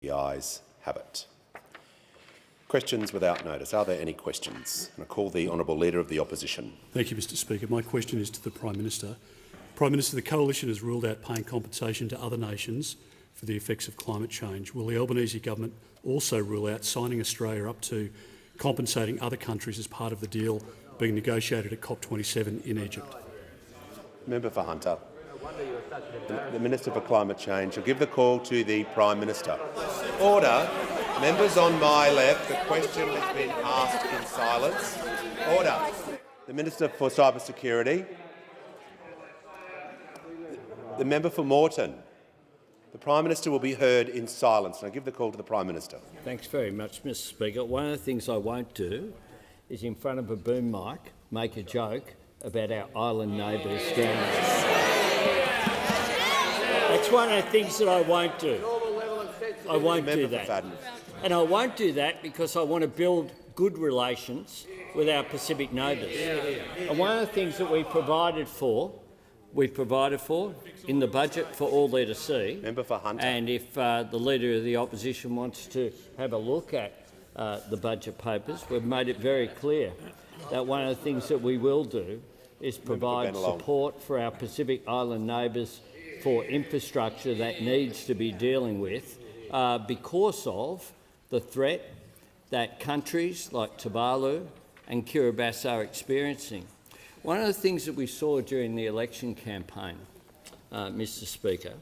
The ayes have it. Questions without notice. Are there any questions? And I call the honourable Leader of the Opposition. Thank you, Mr Speaker. My question is to the Prime Minister. Prime Minister, the Coalition has ruled out paying compensation to other nations for the effects of climate change. Will the Albanese government also rule out signing Australia up to compensating other countries as part of the deal being negotiated at COP27 in Egypt? Member for Hunter. The Minister for Climate Change. I'll give the call to the Prime Minister. Order. Members on my left, the question has been asked in silence. Order. The Minister for Cyber Security. The member for Moreton. The Prime Minister will be heard in silence. And I give the call to the Prime Minister. Thanks very much, Mr Speaker. One of the things I won't do is, in front of a boom mic, make a joke about our island neighbours down there. That's one of the things that I won't do. I won't do that. And I won't do that because I want to build good relations with our Pacific neighbours. And one of the things that we provided for in the budget for all there to see. Member for Hunter. And if the Leader of the Opposition wants to have a look at the budget papers, we've made it very clear that one of the things that we will do is provide support for our Pacific Island neighbours for infrastructure that needs to be dealing with because of the threat that countries like Tuvalu and Kiribati are experiencing. One of the things that we saw during the election campaign, Mr Speaker,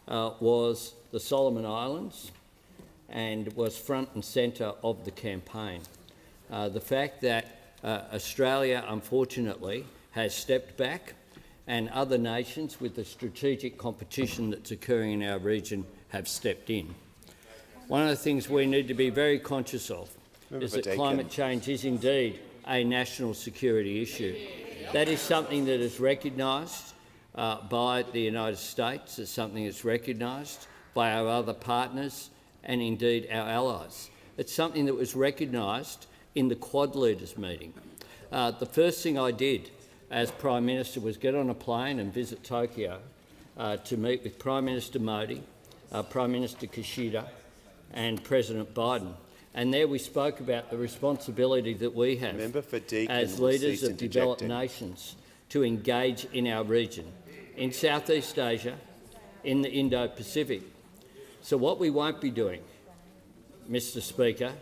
was the Solomon Islands, and was front and centre of the campaign. The fact that Australia, unfortunately, has stepped back, and other nations with the strategic competition that's occurring in our region have stepped in. One of the things we need to be very conscious of is that climate change is indeed a national security issue. That is something that is recognised by the United States. It's something that's recognised by our other partners and indeed our allies. It's something that was recognised in the Quad Leaders meeting. The first thing I did as Prime Minister was get on a plane and visit Tokyo to meet with Prime Minister Modi, Prime Minister Kishida and President Biden. And there we spoke about the responsibility that we have as leaders of developed nations to engage in our region, in Southeast Asia, in the Indo-Pacific. So what we won't be doing, Mr Speaker,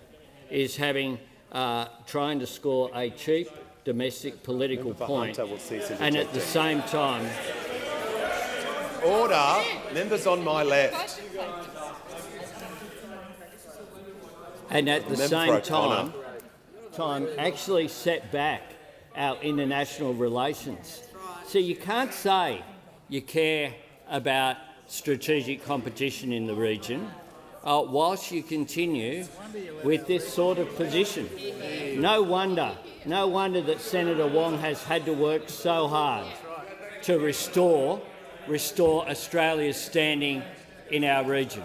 is trying to score a cheap domestic political point and at the same time— Order. Members on my left. And at the same time actually set back our international relations. So you can't say you care about strategic competition in the region whilst you continue with this sort of position. No wonder that Senator Wong has had to work so hard to restore Australia's standing in our region.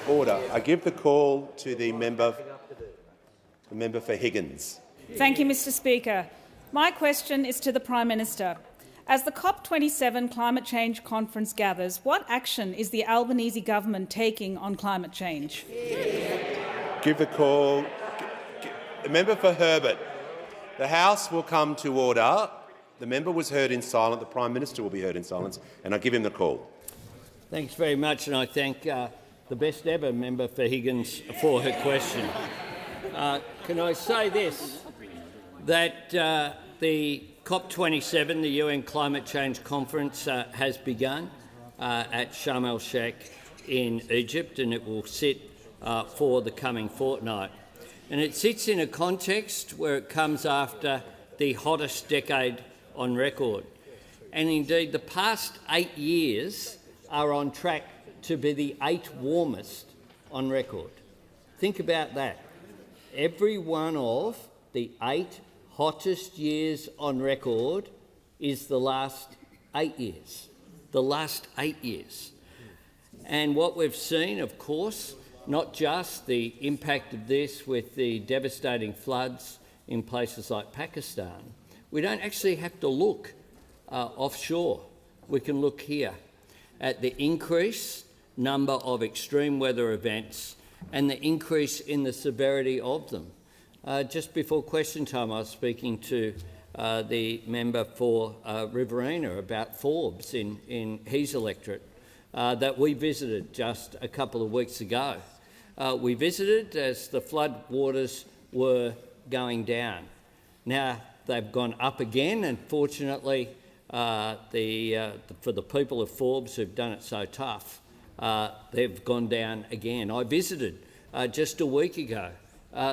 Order. I give the call to the member for Higgins. Thank you, Mr Speaker. My question is to the Prime Minister. As the COP27 climate change conference gathers, what action is the Albanese government taking on climate change? Give the call. The member for Herbert. The House will come to order. The member was heard in silence. The Prime Minister will be heard in silence, and I give him the call. Thanks very much, and I thank the best ever member for Higgins for her question. Can I say this, that the COP27, the UN Climate Change Conference, has begun at Sharm el-Sheikh in Egypt, and it will sit for the coming fortnight. And it sits in a context where it comes after the hottest decade on record. And indeed, the past 8 years are on track to be the 8 warmest on record. Think about that. Every one of the 8 hottest years on record is the last 8 years. The last 8 years. And what we've seen, of course, not just the impact of this with the devastating floods in places like Pakistan. We don't actually have to look offshore. We can look here at the increase number of extreme weather events and the increase in the severity of them. Just before question time, I was speaking to the member for Riverina about Forbes in his electorate that we visited just a couple of weeks ago. We visited as the flood waters were going down. Now they've gone up again, and fortunately for the people of Forbes who've done it so tough, they've gone down again. I visited just a week ago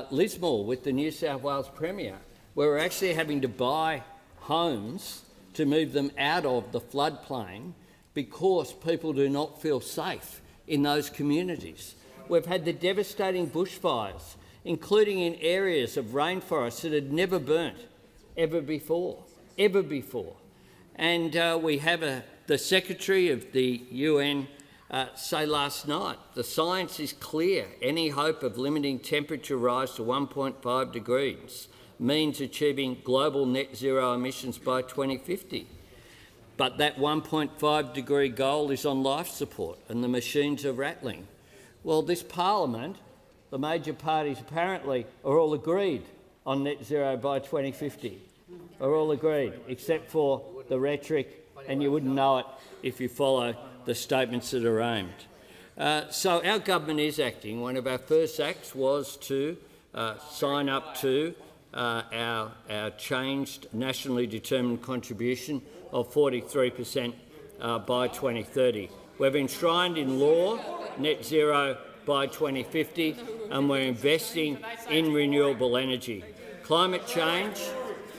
Lismore with the New South Wales Premier, where we're actually having to buy homes to move them out of the floodplain because people do not feel safe in those communities. We've had the devastating bushfires, including in areas of rainforests that had never burnt ever before. And we have the Secretary of the UN say last night, the science is clear. Any hope of limiting temperature rise to 1.5 degrees means achieving global net zero emissions by 2050. But that 1.5 degree goal is on life support and the machines are rattling. Well, this parliament, the major parties apparently are all agreed on net zero by 2050, are all agreed, except for the rhetoric, and you wouldn't know it if you follow the statements that are aimed. So our government is acting. One of our first acts was to sign up to our changed nationally determined contribution of 43% by 2030. We've enshrined in law net zero by 2050, and we're investing in renewable energy. Climate change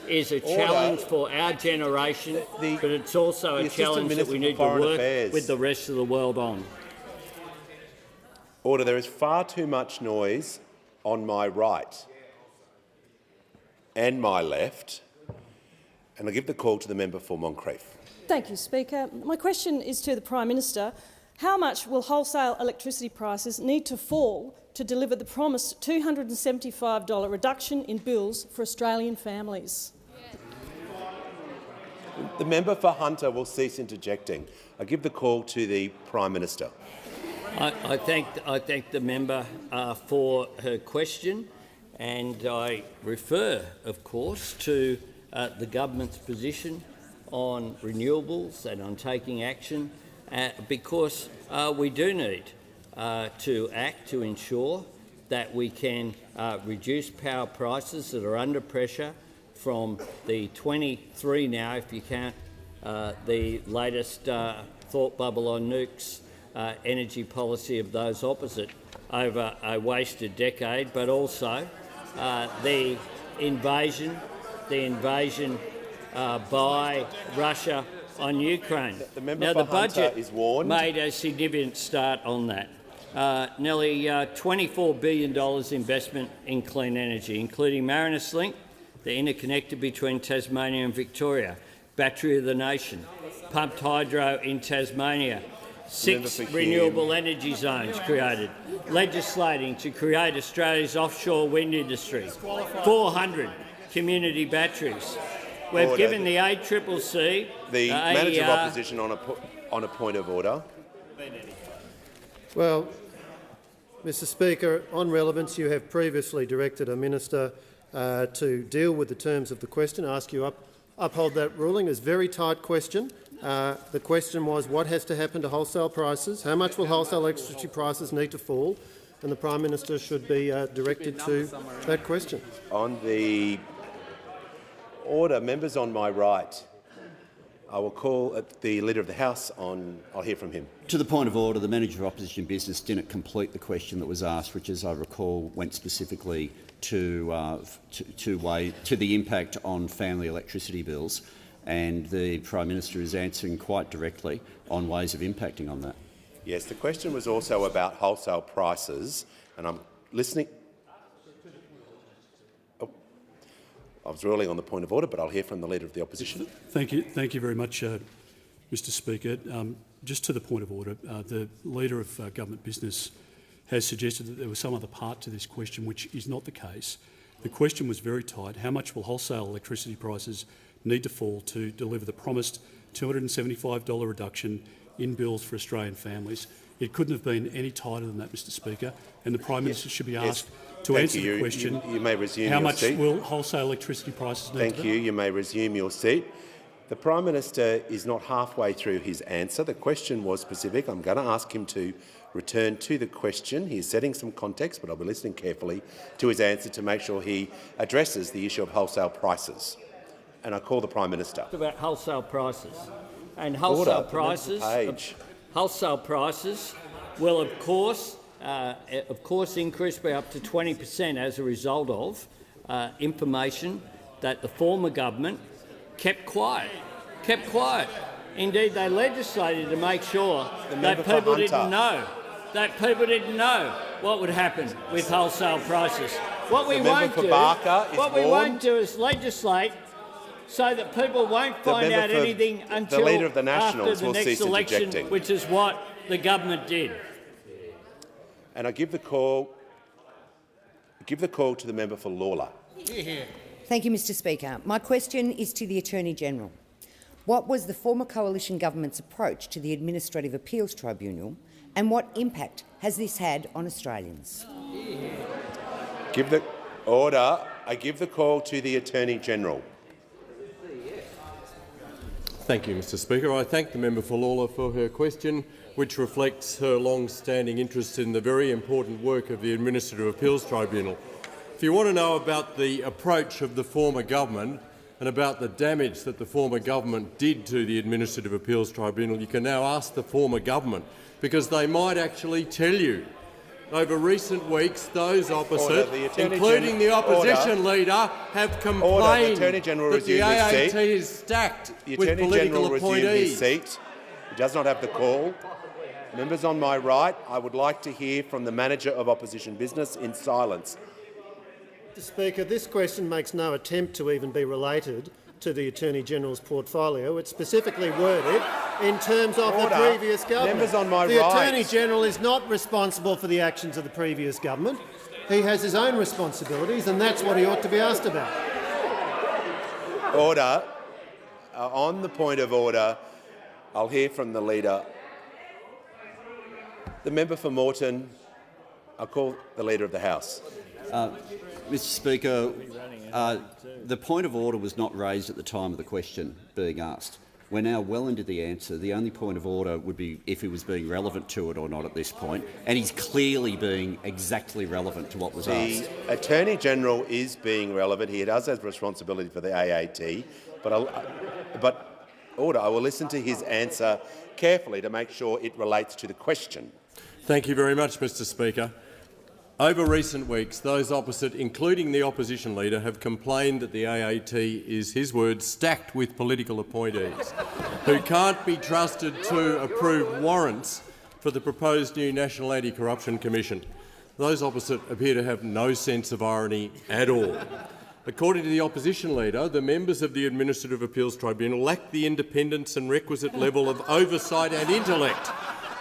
is a challenge for our generation, but it's also a challenge that we need to work with the rest of the world on. Order. There is far too much noise on my right and my left, and I give the call to the member for Moncrieff. Thank you, Speaker. My question is to the Prime Minister. How much will wholesale electricity prices need to fall to deliver the promised $275 reduction in bills for Australian families? The member for Hunter will cease interjecting. I give the call to the Prime Minister. I thank the member for her question, and I refer, of course, to the government's position on renewables and on taking action, because we do need to act to ensure that we can reduce power prices that are under pressure from the 23 now, if you count the latest thought bubble on nukes, energy policy of those opposite over a wasted decade, but also the invasion by Russia on Ukraine. Now, the budget made a significant start on that. Nearly $24 billion investment in clean energy, including Marinus Link, the interconnector between Tasmania and Victoria, Battery of the Nation, pumped hydro in Tasmania, 6 renewable energy zones created, legislating to create Australia's offshore wind industry, 400 community batteries. We've given the ACCC, the Manager of Opposition on a point of order. Well, Mr Speaker, on relevance, you have previously directed a minister to deal with the terms of the question. I ask you uphold that ruling. It's a very tight question. The question was, what has to happen to wholesale prices? How much will wholesale electricity prices need to fall? And the Prime Minister should be directed to that question. On the order, members on my right, I will call the Leader of the House on. I'll hear from him. To the point of order, the Manager of Opposition Business didn't complete the question that was asked, which, as I recall, went specifically to the impact on family electricity bills, and the Prime Minister is answering quite directly on ways of impacting on that. Yes, the question was also about wholesale prices, and I'm listening. Oh, I was ruling on the point of order, but I'll hear from the Leader of the Opposition. Thank you very much, Mr Speaker. Just to the point of order, the Leader of Government Business has suggested that there was some other part to this question, which is not the case. The question was very tight. How much will wholesale electricity prices need to fall to deliver the promised $275 reduction in bills for Australian families? It couldn't have been any tighter than that, Mr Speaker, and the Prime Minister should be asked to Thank answer you. the question, you may resume how your much seat. will wholesale electricity prices need to be? Thank you. You may resume your seat. The Prime Minister is not halfway through his answer. The question was specific. I'm going to ask him to return to the question. He is setting some context, but I'll be listening carefully to his answer to make sure he addresses the issue of wholesale prices. And I call the Prime Minister. About wholesale prices. And wholesale Order. wholesale prices will, of course, increase by up to 20% as a result of information that the former government kept quiet. Indeed, they legislated to make sure that people didn't know what would happen with wholesale prices. What we won't do is legislate so that people won't find out anything until the Leader of the Nationals after the next election, which is what the government did. And I give the call to the member for Lalor. Thank you, Mr Speaker. My question is to the Attorney-General. What was the former coalition government's approach to the Administrative Appeals Tribunal, and what impact has this had on Australians? I give the call to the Attorney-General. Thank you, Mr Speaker. I thank the member for Lalor for her question, which reflects her long-standing interest in the very important work of the Administrative Appeals Tribunal. If you want to know about the approach of the former government and about the damage that the former government did to the Administrative Appeals Tribunal, you can now ask the former government, because they might actually tell you. Over recent weeks, those opposite, including the opposition leader, have complained that the AAT is stacked with political appointees. He does not have the call. Members on my right, I would like to hear from the Manager of Opposition Business in silence. Mr Speaker, this question makes no attempt to even be related to the Attorney-General's portfolio. It's specifically worded in terms of the previous government. Members on my the right. Attorney-General is not responsible for the actions of the previous government. He has his own responsibilities, and that's what he ought to be asked about. Order. On the point of order, I'll hear from the Leader. The member for Moreton, I'll call the Leader of the House. Mr Speaker, the point of order was not raised at the time of the question being asked. We're now well into the answer. The only point of order would be if he was being relevant to it or not at this point, and he's clearly being exactly relevant to what was asked. The Attorney-General is being relevant. He does have responsibility for the AAT, but order. I will listen to his answer carefully to make sure it relates to the question. Thank you very much, Mr Speaker. Over recent weeks, those opposite, including the opposition leader, have complained that the AAT is, his words, stacked with political appointees who can't be trusted to approve warrants for the proposed new National Anti-Corruption Commission. Those opposite appear to have no sense of irony at all. According to the opposition leader, the members of the Administrative Appeals Tribunal lack the independence and requisite level of oversight and intellect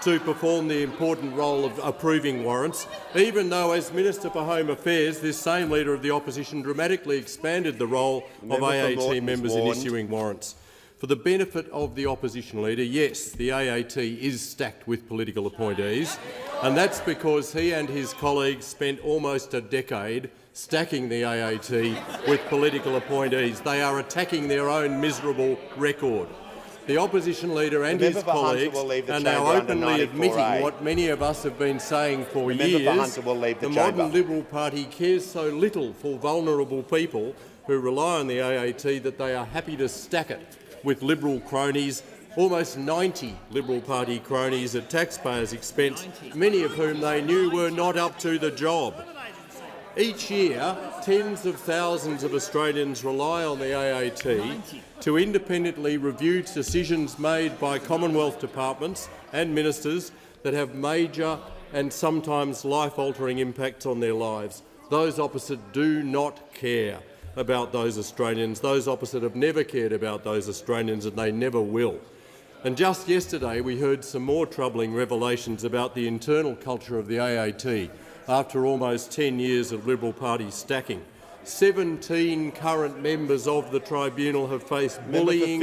to perform the important role of approving warrants, even though, as Minister for Home Affairs, this same Leader of the Opposition dramatically expanded the role of AAT members in issuing warrants. For the benefit of the Opposition Leader, yes, the AAT is stacked with political appointees, and that's because he and his colleagues spent almost a decade stacking the AAT with political appointees. They are attacking their own miserable record. The Opposition Leader and his colleagues are now openly admitting what many of us have been saying for years. The modern Liberal Party cares so little for vulnerable people who rely on the AAT that they are happy to stack it with Liberal cronies, almost 90 Liberal Party cronies at taxpayers' expense, many of whom they knew were not up to the job. Each year, tens of thousands of Australians rely on the AAT to independently review decisions made by Commonwealth departments and ministers that have major and sometimes life-altering impacts on their lives. Those opposite do not care about those Australians. Those opposite have never cared about those Australians, and they never will. And just yesterday we heard some more troubling revelations about the internal culture of the AAT after almost 10 years of Liberal Party stacking. 17 current members of the tribunal have faced bullying,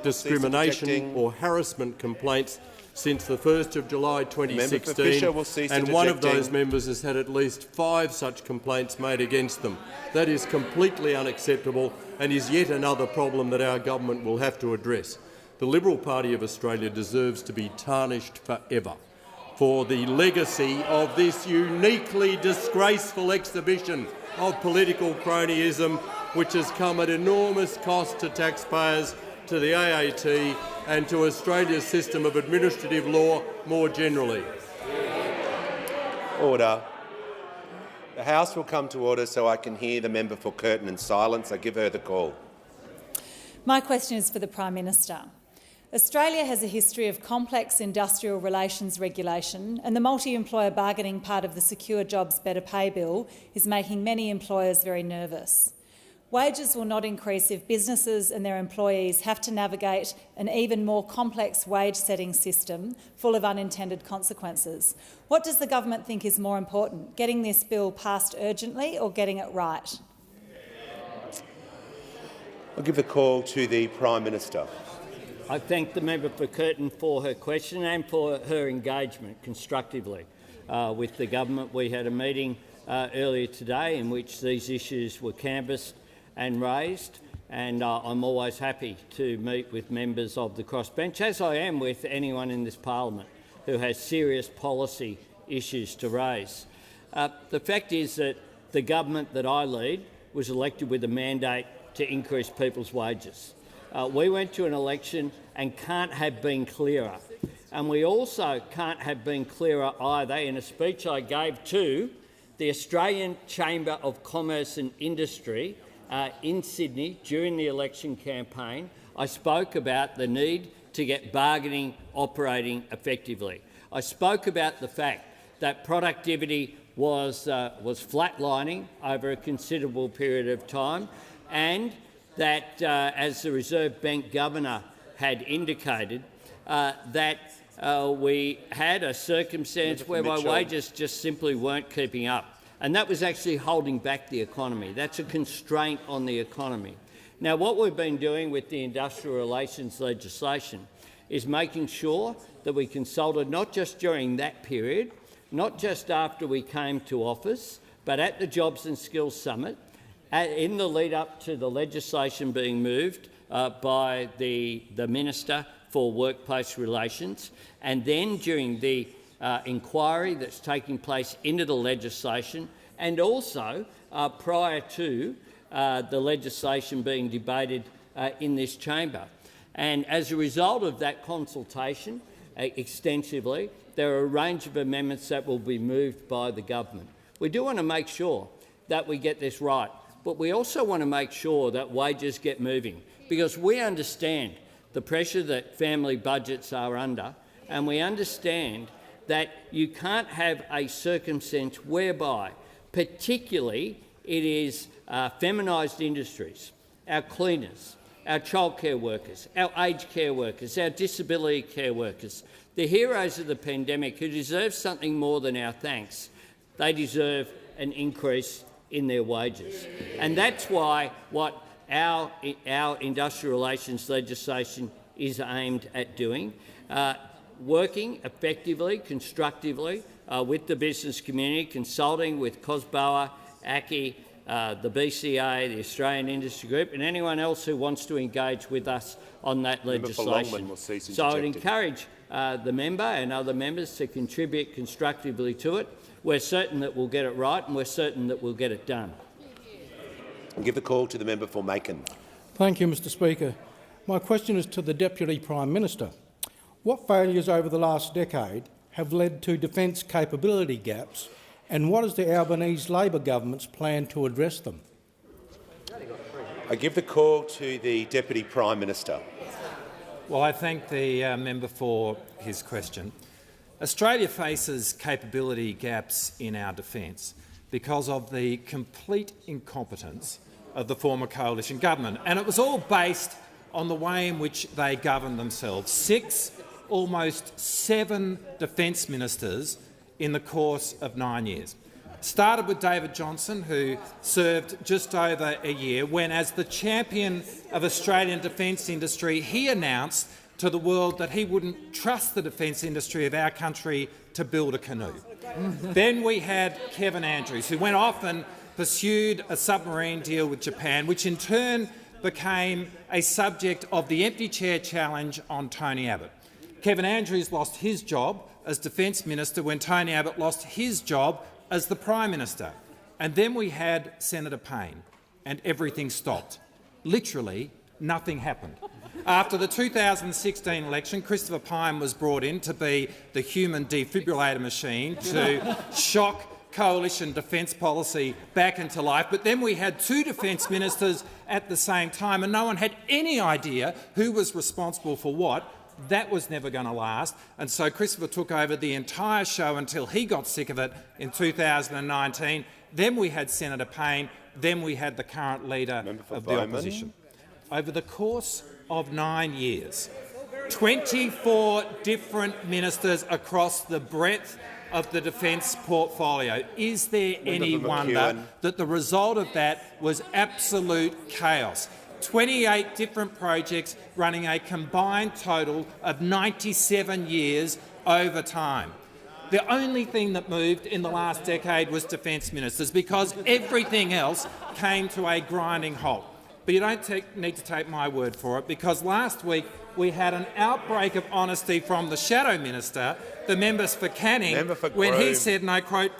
discrimination or harassment complaints since the 1st of July 2016, and one of those members has had at least 5 such complaints made against them. That is completely unacceptable and is yet another problem that our government will have to address. The Liberal Party of Australia deserves to be tarnished forever for the legacy of this uniquely disgraceful exhibition of political cronyism, which has come at enormous cost to taxpayers, to the AAT and to Australia's system of administrative law more generally. Order. The House will come to order so I can hear the member for Curtin in silence. I give her the call. My question is for the Prime Minister. Australia has a history of complex industrial relations regulation, and the multi-employer bargaining part of the Secure Jobs Better Pay Bill is making many employers very nervous. Wages will not increase if businesses and their employees have to navigate an even more complex wage-setting system full of unintended consequences. What does the government think is more important, getting this bill passed urgently or getting it right? I'll give the call to the Prime Minister. I thank the member for Curtin for her question and for her engagement constructively with the government. We had a meeting earlier today in which these issues were canvassed and raised, and I'm always happy to meet with members of the crossbench, as I am with anyone in this parliament who has serious policy issues to raise. The fact is that the government that I lead was elected with a mandate to increase people's wages. We went to an election and can't have been clearer. And we also can't have been clearer either in a speech I gave to the Australian Chamber of Commerce and Industry in Sydney during the election campaign. I spoke about the need to get bargaining operating effectively. I spoke about the fact that productivity was flatlining over a considerable period of time, and that, as the Reserve Bank Governor had indicated, that we had a circumstance whereby wages just simply weren't keeping up. And that was actually holding back the economy. That's a constraint on the economy. Now, what we've been doing with the industrial relations legislation is making sure that we consulted not just during that period, not just after we came to office, but at the Jobs and Skills Summit, in the lead-up to the legislation being moved by the Minister for Workplace Relations, and then during the inquiry that's taking place into the legislation, and also prior to the legislation being debated in this chamber. And as a result of that consultation extensively, there are a range of amendments that will be moved by the government. We do want to make sure that we get this right, but we also want to make sure that wages get moving, because we understand the pressure that family budgets are under, and we understand that you can't have a circumstance whereby, particularly, it is feminised industries, our cleaners, our childcare workers, our aged care workers, our disability care workers, the heroes of the pandemic who deserve something more than our thanks. They deserve an increase in their wages. And that's why what our industrial relations legislation is aimed at doing, working effectively, constructively with the business community, consulting with COSBOA, ACCI, the BCA, the Australian Industry Group, and anyone else who wants to engage with us on that legislation. So I would encourage the member and other members to contribute constructively to it. We're certain that we'll get it right, and we're certain that we'll get it done. I'll give the call to the member for Macon. Thank you, Mr Speaker. My question is to the Deputy Prime Minister. What failures over the last decade have led to defence capability gaps, and what is the Albanese Labor government's plan to address them? I give the call to the Deputy Prime Minister. Well, I thank the member for his question. Australia faces capability gaps in our defence because of the complete incompetence of the former coalition government, and it was all based on the way in which they governed themselves. 6, almost 7 defence ministers in the course of 9 years. Started with David Johnson, who served just over a year, when, as the champion of Australian defence industry, he announced to the world that he wouldn't trust the defence industry of our country to build a canoe. Then we had Kevin Andrews, who went off and pursued a submarine deal with Japan, which in turn became a subject of the empty chair challenge on Tony Abbott. Kevin Andrews lost his job as Defence Minister when Tony Abbott lost his job as the Prime Minister. And then we had Senator Payne, and everything stopped. Literally, nothing happened. After the 2016 election, Christopher Pyne was brought in to be the human defibrillator machine to shock coalition defence policy back into life. But then we had two defence ministers at the same time, and no one had any idea who was responsible for what. That was never going to last, and so Christopher took over the entire show until he got sick of it in 2019. Then we had Senator Payne. Then we had the current leader of the opposition. Over the course of 9 years, 24 different ministers across the breadth of the defence portfolio. Is there any wonder that the result of that was absolute chaos? 28 different projects running a combined total of 97 years over time. The only thing that moved in the last decade was defence ministers, because everything else came to a grinding halt. But you don't need to take my word for it, because last week we had an outbreak of honesty from the Shadow Minister, the member for Canning, when he said, and I quote,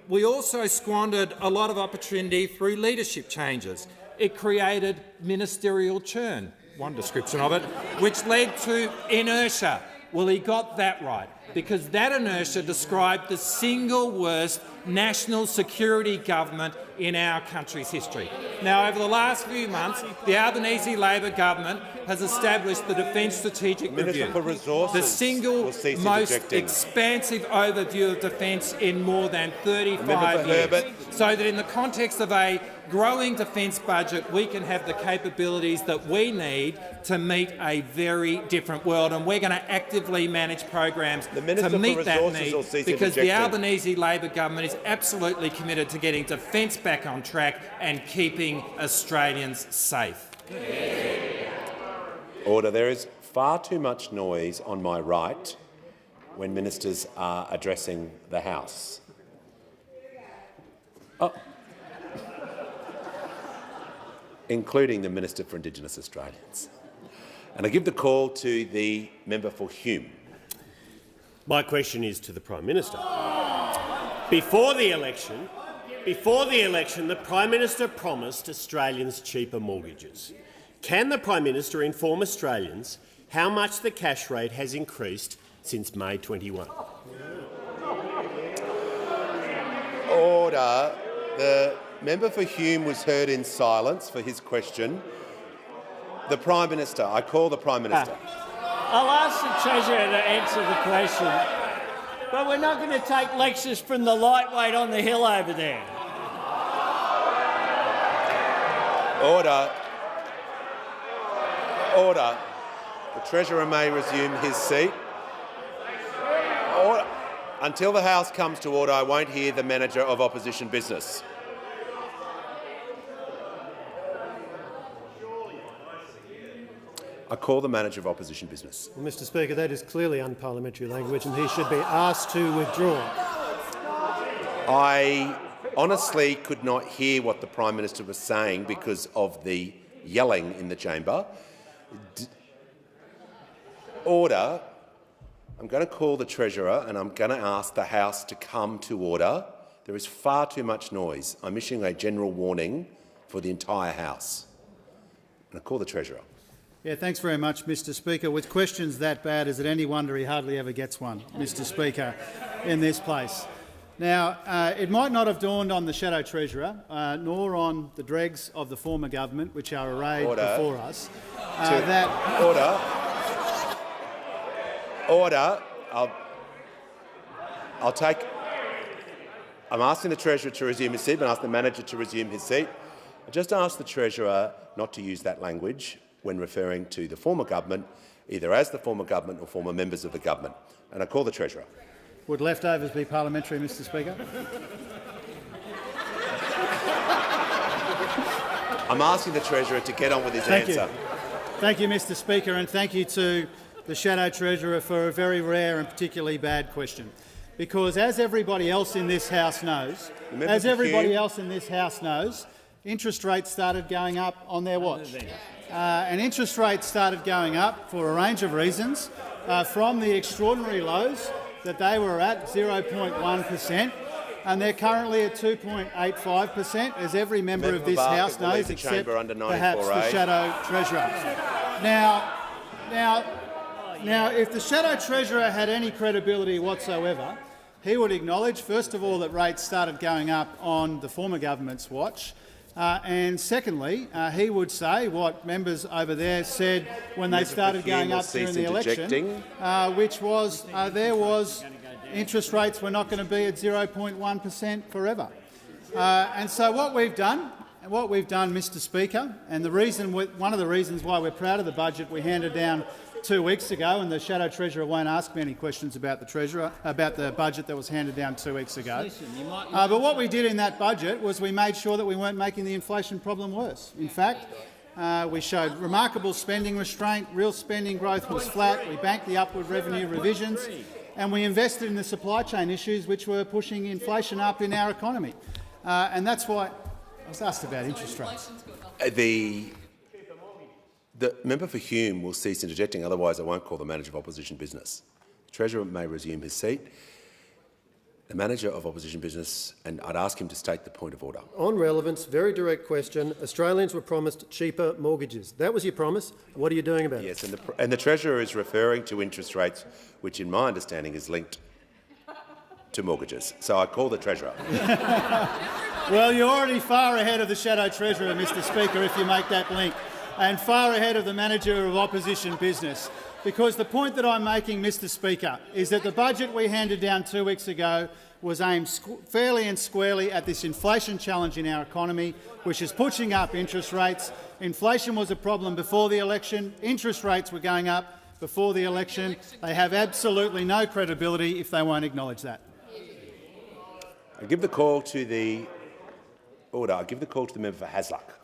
"We also squandered a lot of opportunity through leadership changes. It created ministerial churn," one description of it, "which led to inertia." Well, he got that right, because that inertia described the single worst national security government in our country's history. Now, over the last few months, the Albanese Labor government has established the Defence Strategic Review, the single most expansive overview of defence in more than 35 years, so that in the context of a growing defence budget, we can have the capabilities that we need to meet a very different world. And we're going to actively manage programs to meet that need, because the Albanese Labor government is absolutely committed to getting defence back on track and keeping Australians safe. Order. There is far too much noise on my right when ministers are addressing the House. Including the Minister for Indigenous Australians. And I give the call to the member for Hume. My question is to the Prime Minister. Before the election, the Prime Minister promised Australians cheaper mortgages. Can the Prime Minister inform Australians how much the cash rate has increased since May 21? Order. The member for Hume was heard in silence for his question. The Prime Minister. I call the Prime Minister. I'll ask the Treasurer to answer the question, but we're not going to take lectures from the lightweight on the hill over there. Order. Order. The Treasurer may resume his seat. Order. Until the House comes to order, I won't hear the Manager of Opposition Business. I call the Manager of Opposition Business. Well, Mr Speaker, that is clearly unparliamentary language, and he should be asked to withdraw. I honestly could not hear what the Prime Minister was saying because of the yelling in the chamber. Order. I'm going to call the Treasurer and I'm going to ask the House to come to order. There is far too much noise. I'm issuing a general warning for the entire House. And I call the Treasurer. Yeah, thanks very much, Mr Speaker. With questions that bad, is it any wonder he hardly ever gets one, Mr Speaker, in this place? Now, it might not have dawned on the Shadow Treasurer, nor on the dregs of the former government, which are arrayed before us, that— Order. Order. I'm asking the Treasurer to resume his seat, but I'm asking the Manager to resume his seat. I just asked the Treasurer not to use that language when referring to the former government, either as the former government or former members of the government. And I call the Treasurer. Would leftovers be parliamentary, Mr Speaker? I'm asking the Treasurer to get on with his answer. Thank you, Mr Speaker, and thank you to the Shadow Treasurer for a very rare and particularly bad question. Because as everybody else in this House knows, interest rates started going up on their watch. And interest rates started going up for a range of reasons, from the extraordinary lows that they were at 0.1%, and they're currently at 2.85%, as every member of this House knows, except perhaps the Shadow Treasurer. Now, if the Shadow Treasurer had any credibility whatsoever, he would acknowledge, first of all, that rates started going up on the former government's watch, and secondly, he would say what members over there said when they started going up during the election, which was interest rates were not going to be at 0.1% forever. And so what we've done, Mr Speaker, and one of the reasons why we're proud of the budget we handed down 2 weeks ago, and the Shadow Treasurer won't ask me any questions about the budget that was handed down 2 weeks ago. But what we did in that budget was we made sure that we weren't making the inflation problem worse. In fact, we showed remarkable spending restraint, real spending growth was flat, we banked the upward revenue revisions, and we invested in the supply chain issues which were pushing inflation up in our economy. And that's why I was asked about interest rates. The member for Hume will cease interjecting, otherwise I won't call the Manager of Opposition Business. The Treasurer may resume his seat. The Manager of Opposition Business, and I'd ask him to state the point of order. On relevance, very direct question. Australians were promised cheaper mortgages. That was your promise. What are you doing about it? Yes, and the Treasurer is referring to interest rates, which in my understanding is linked to mortgages. So I call the Treasurer. Well, you're already far ahead of the Shadow Treasurer, Mr Speaker, if you make that link, and far ahead of the Manager of Opposition Business. Because the point that I'm making, Mr Speaker, is that the budget we handed down 2 weeks ago was aimed fairly and squarely at this inflation challenge in our economy, which is pushing up interest rates. Inflation was a problem before the election. Interest rates were going up before the election. They have absolutely no credibility if they won't acknowledge that. I give the call to the order. I give the call to the member for Hasluck.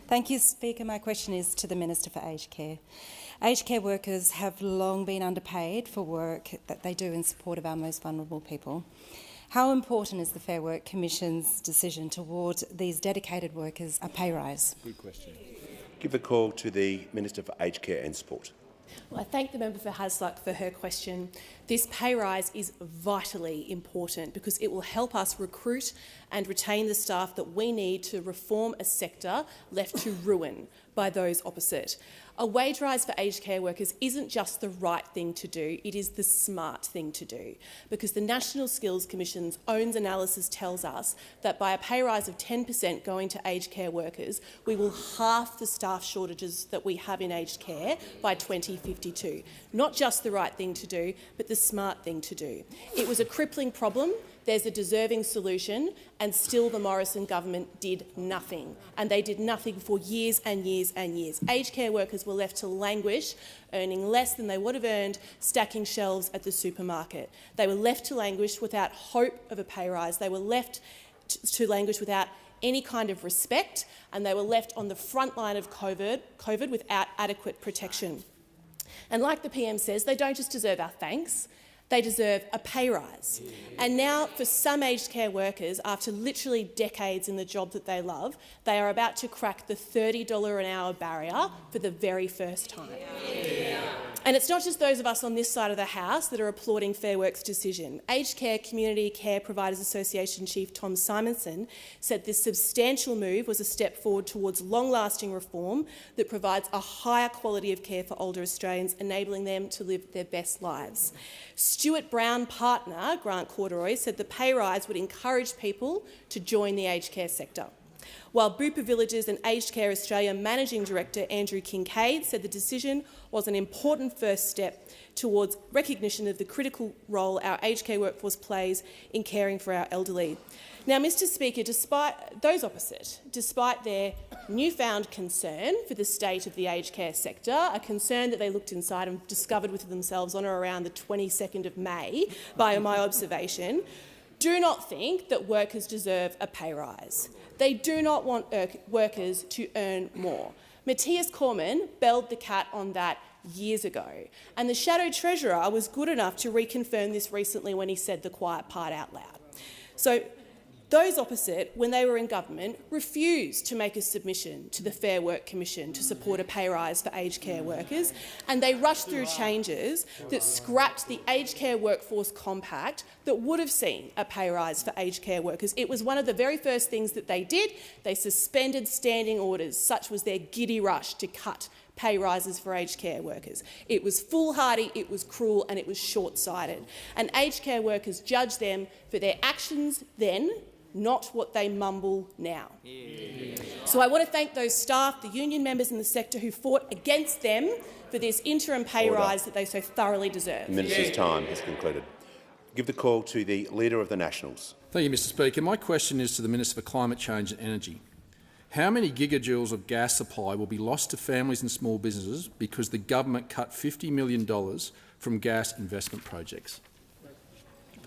Thank you, Speaker. My question is to the Minister for Aged Care. Aged care workers have long been underpaid for work that they do in support of our most vulnerable people. How important is the Fair Work Commission's decision toward these dedicated workers a pay rise? Good question. Give the call to the Minister for Aged Care and Sport. Well, I thank the member for Hasluck for her question. This pay rise is vitally important because it will help us recruit and retain the staff that we need to reform a sector left to ruin by those opposite. A wage rise for aged care workers isn't just the right thing to do, it is the smart thing to do, because the National Skills Commission's own analysis tells us that by a pay rise of 10% going to aged care workers, we will halve the staff shortages that we have in aged care by 2052. Not just the right thing to do, but the smart thing to do. It was a crippling problem. There's a deserving solution, and still the Morrison government did nothing. And they did nothing for years and years and years. Aged care workers were left to languish, earning less than they would have earned stacking shelves at the supermarket. They were left to languish without hope of a pay rise. They were left to languish without any kind of respect, and they were left on the front line of COVID without adequate protection. And like the PM says, they don't just deserve our thanks, they deserve a pay rise. And now, for some aged care workers, after literally decades in the job that they love, they are about to crack the $30 an hour barrier for the very first time. And it's not just those of us on this side of the House that are applauding Fair Work's decision. Aged Care Community Care Providers Association Chief Tom Simonson said this substantial move was a step forward towards long-lasting reform that provides a higher quality of care for older Australians, enabling them to live their best lives. Stuart Brown partner, Grant Corduroy, said the pay rise would encourage people to join the aged care sector. While Bupa Villages and Aged Care Australia Managing Director Andrew Kincaid said the decision was an important first step towards recognition of the critical role our aged care workforce plays in caring for our elderly. Now, Mr Speaker, despite those opposite, despite their newfound concern for the state of the aged care sector, a concern that they looked inside and discovered with themselves on or around the 22nd of May, by my observation, do not think that workers deserve a pay rise. They do not want workers to earn more. Matthias Cormann belled the cat on that years ago, and the Shadow Treasurer was good enough to reconfirm this recently when he said the quiet part out loud. So those opposite, when they were in government, refused to make a submission to the Fair Work Commission to support a pay rise for aged care workers, and they rushed through changes that scrapped the Aged Care Workforce Compact that would have seen a pay rise for aged care workers. It was one of the very first things that they did. They suspended standing orders. Such was their giddy rush to cut pay rises for aged care workers. It was foolhardy, it was cruel and it was short-sighted. And aged care workers judged them for their actions then, not what they mumble now. Yeah. So I want to thank those staff, the union members in the sector who fought against them for this interim pay rise that they so thoroughly deserve. The Minister's time has concluded. Give the call to the Leader of the Nationals. Thank you, Mr Speaker. My question is to the Minister for Climate Change and Energy. How many gigajoules of gas supply will be lost to families and small businesses because the government cut $50 million from gas investment projects?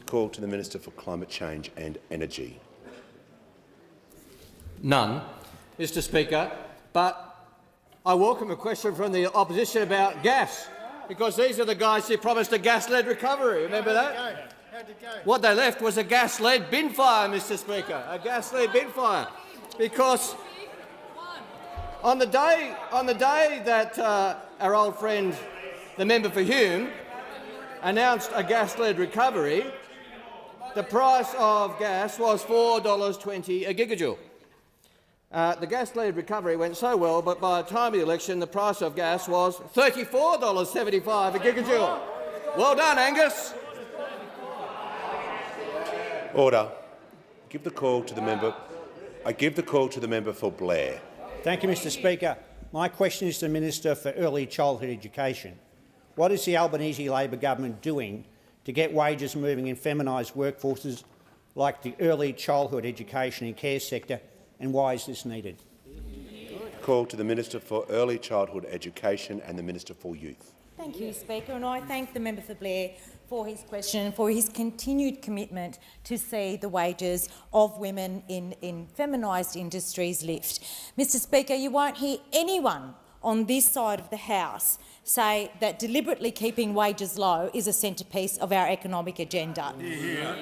Call to the Minister for Climate Change and Energy. None, Mr Speaker, but I welcome a question from the opposition about gas, because these are the guys who promised a gas-led recovery. Remember that? How'd it go? What they left was a gas-led bin fire, Mr Speaker, a gas-led bin fire, because on the day that our old friend, the member for Hume, announced a gas-led recovery, the price of gas was $4.20 a gigajoule. The gas-led recovery went so well, but by the time of the election, the price of gas was $34.75 a gigajoule. Well done, Angus. Order. Give the call to the member. I give the call to the member for Blair. Thank you, Mr Speaker. My question is to the Minister for Early Childhood Education. What is the Albanese Labor government doing to get wages moving in feminised workforces like the early childhood education and care sector, and why is this needed? Call to the Minister for Early Childhood Education and the Minister for Youth. Thank you, Speaker, and I thank the member for Blair for his question and for his continued commitment to see the wages of women in feminised industries lift. Mr Speaker, you won't hear anyone on this side of the House say that deliberately keeping wages low is a centrepiece of our economic agenda. Yeah.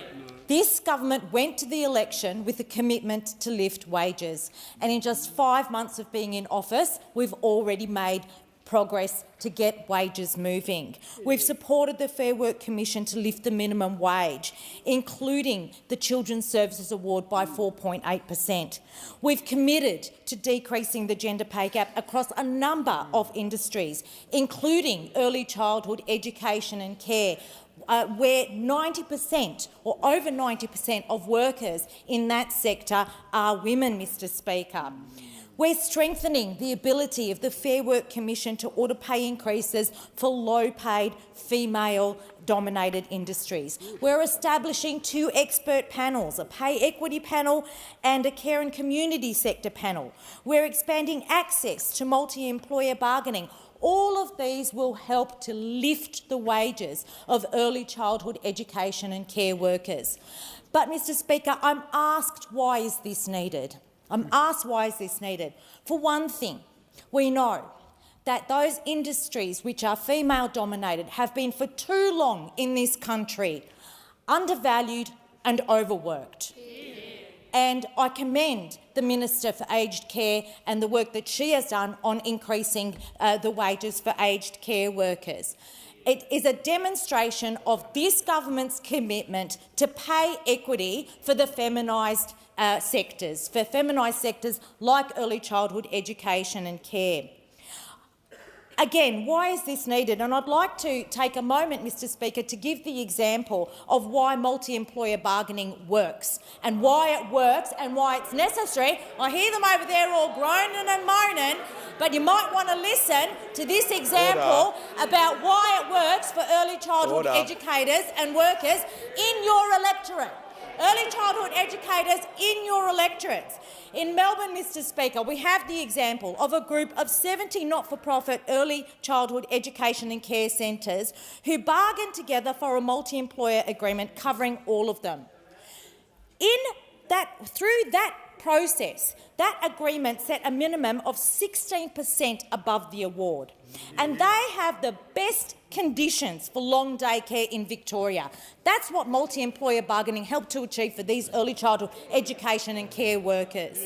This government went to the election with a commitment to lift wages, and in just 5 months of being in office, we've already made progress to get wages moving. We've supported the Fair Work Commission to lift the minimum wage, including the Children's Services Award by 4.8%. We've committed to decreasing the gender pay gap across a number of industries, including early childhood education and care, where 90% or over 90% of workers in that sector are women, Mr Speaker. We're strengthening the ability of the Fair Work Commission to order pay increases for low-paid, female-dominated industries. We're establishing 2 expert panels, a pay equity panel and a care and community sector panel. We're expanding access to multi-employer bargaining. All of these will help to lift the wages of early childhood education and care workers. But, Mr Speaker, I'm asked, why is this needed? For one thing, we know that those industries which are female-dominated have been for too long in this country undervalued and overworked. And I commend the Minister for Aged Care and the work that she has done on increasing the wages for aged care workers. It is a demonstration of this government's commitment to pay equity for the feminised sectors, like early childhood education and care. Again, why is this needed? And I'd like to take a moment, Mr Speaker, to give the example of why multi-employer bargaining works and why it works and why it's necessary. I hear them over there all groaning and moaning, but you might want to listen to this example about why it works for early childhood educators and workers in your electorate. Early childhood educators in your electorates. In Melbourne, Mr Speaker, we have the example of a group of 70 not-for-profit early childhood education and care centres who bargained together for a multi-employer agreement covering all of them. In through that process, that agreement set a minimum of 16% above the award. And they have the best conditions for long day care in Victoria. That's what multi-employer bargaining helped to achieve for these early childhood education and care workers.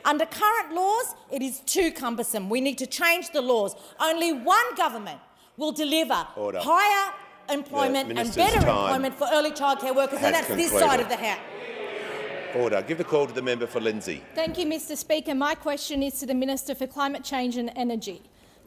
Under current laws, it is too cumbersome. We need to change the laws. Only one government will deliver higher employment and better employment for early childcare workers, and that's this side of the House. Order. Give the call to the member for Lindsay. Thank you, Mr Speaker. My question is to the Minister for Climate Change and Energy.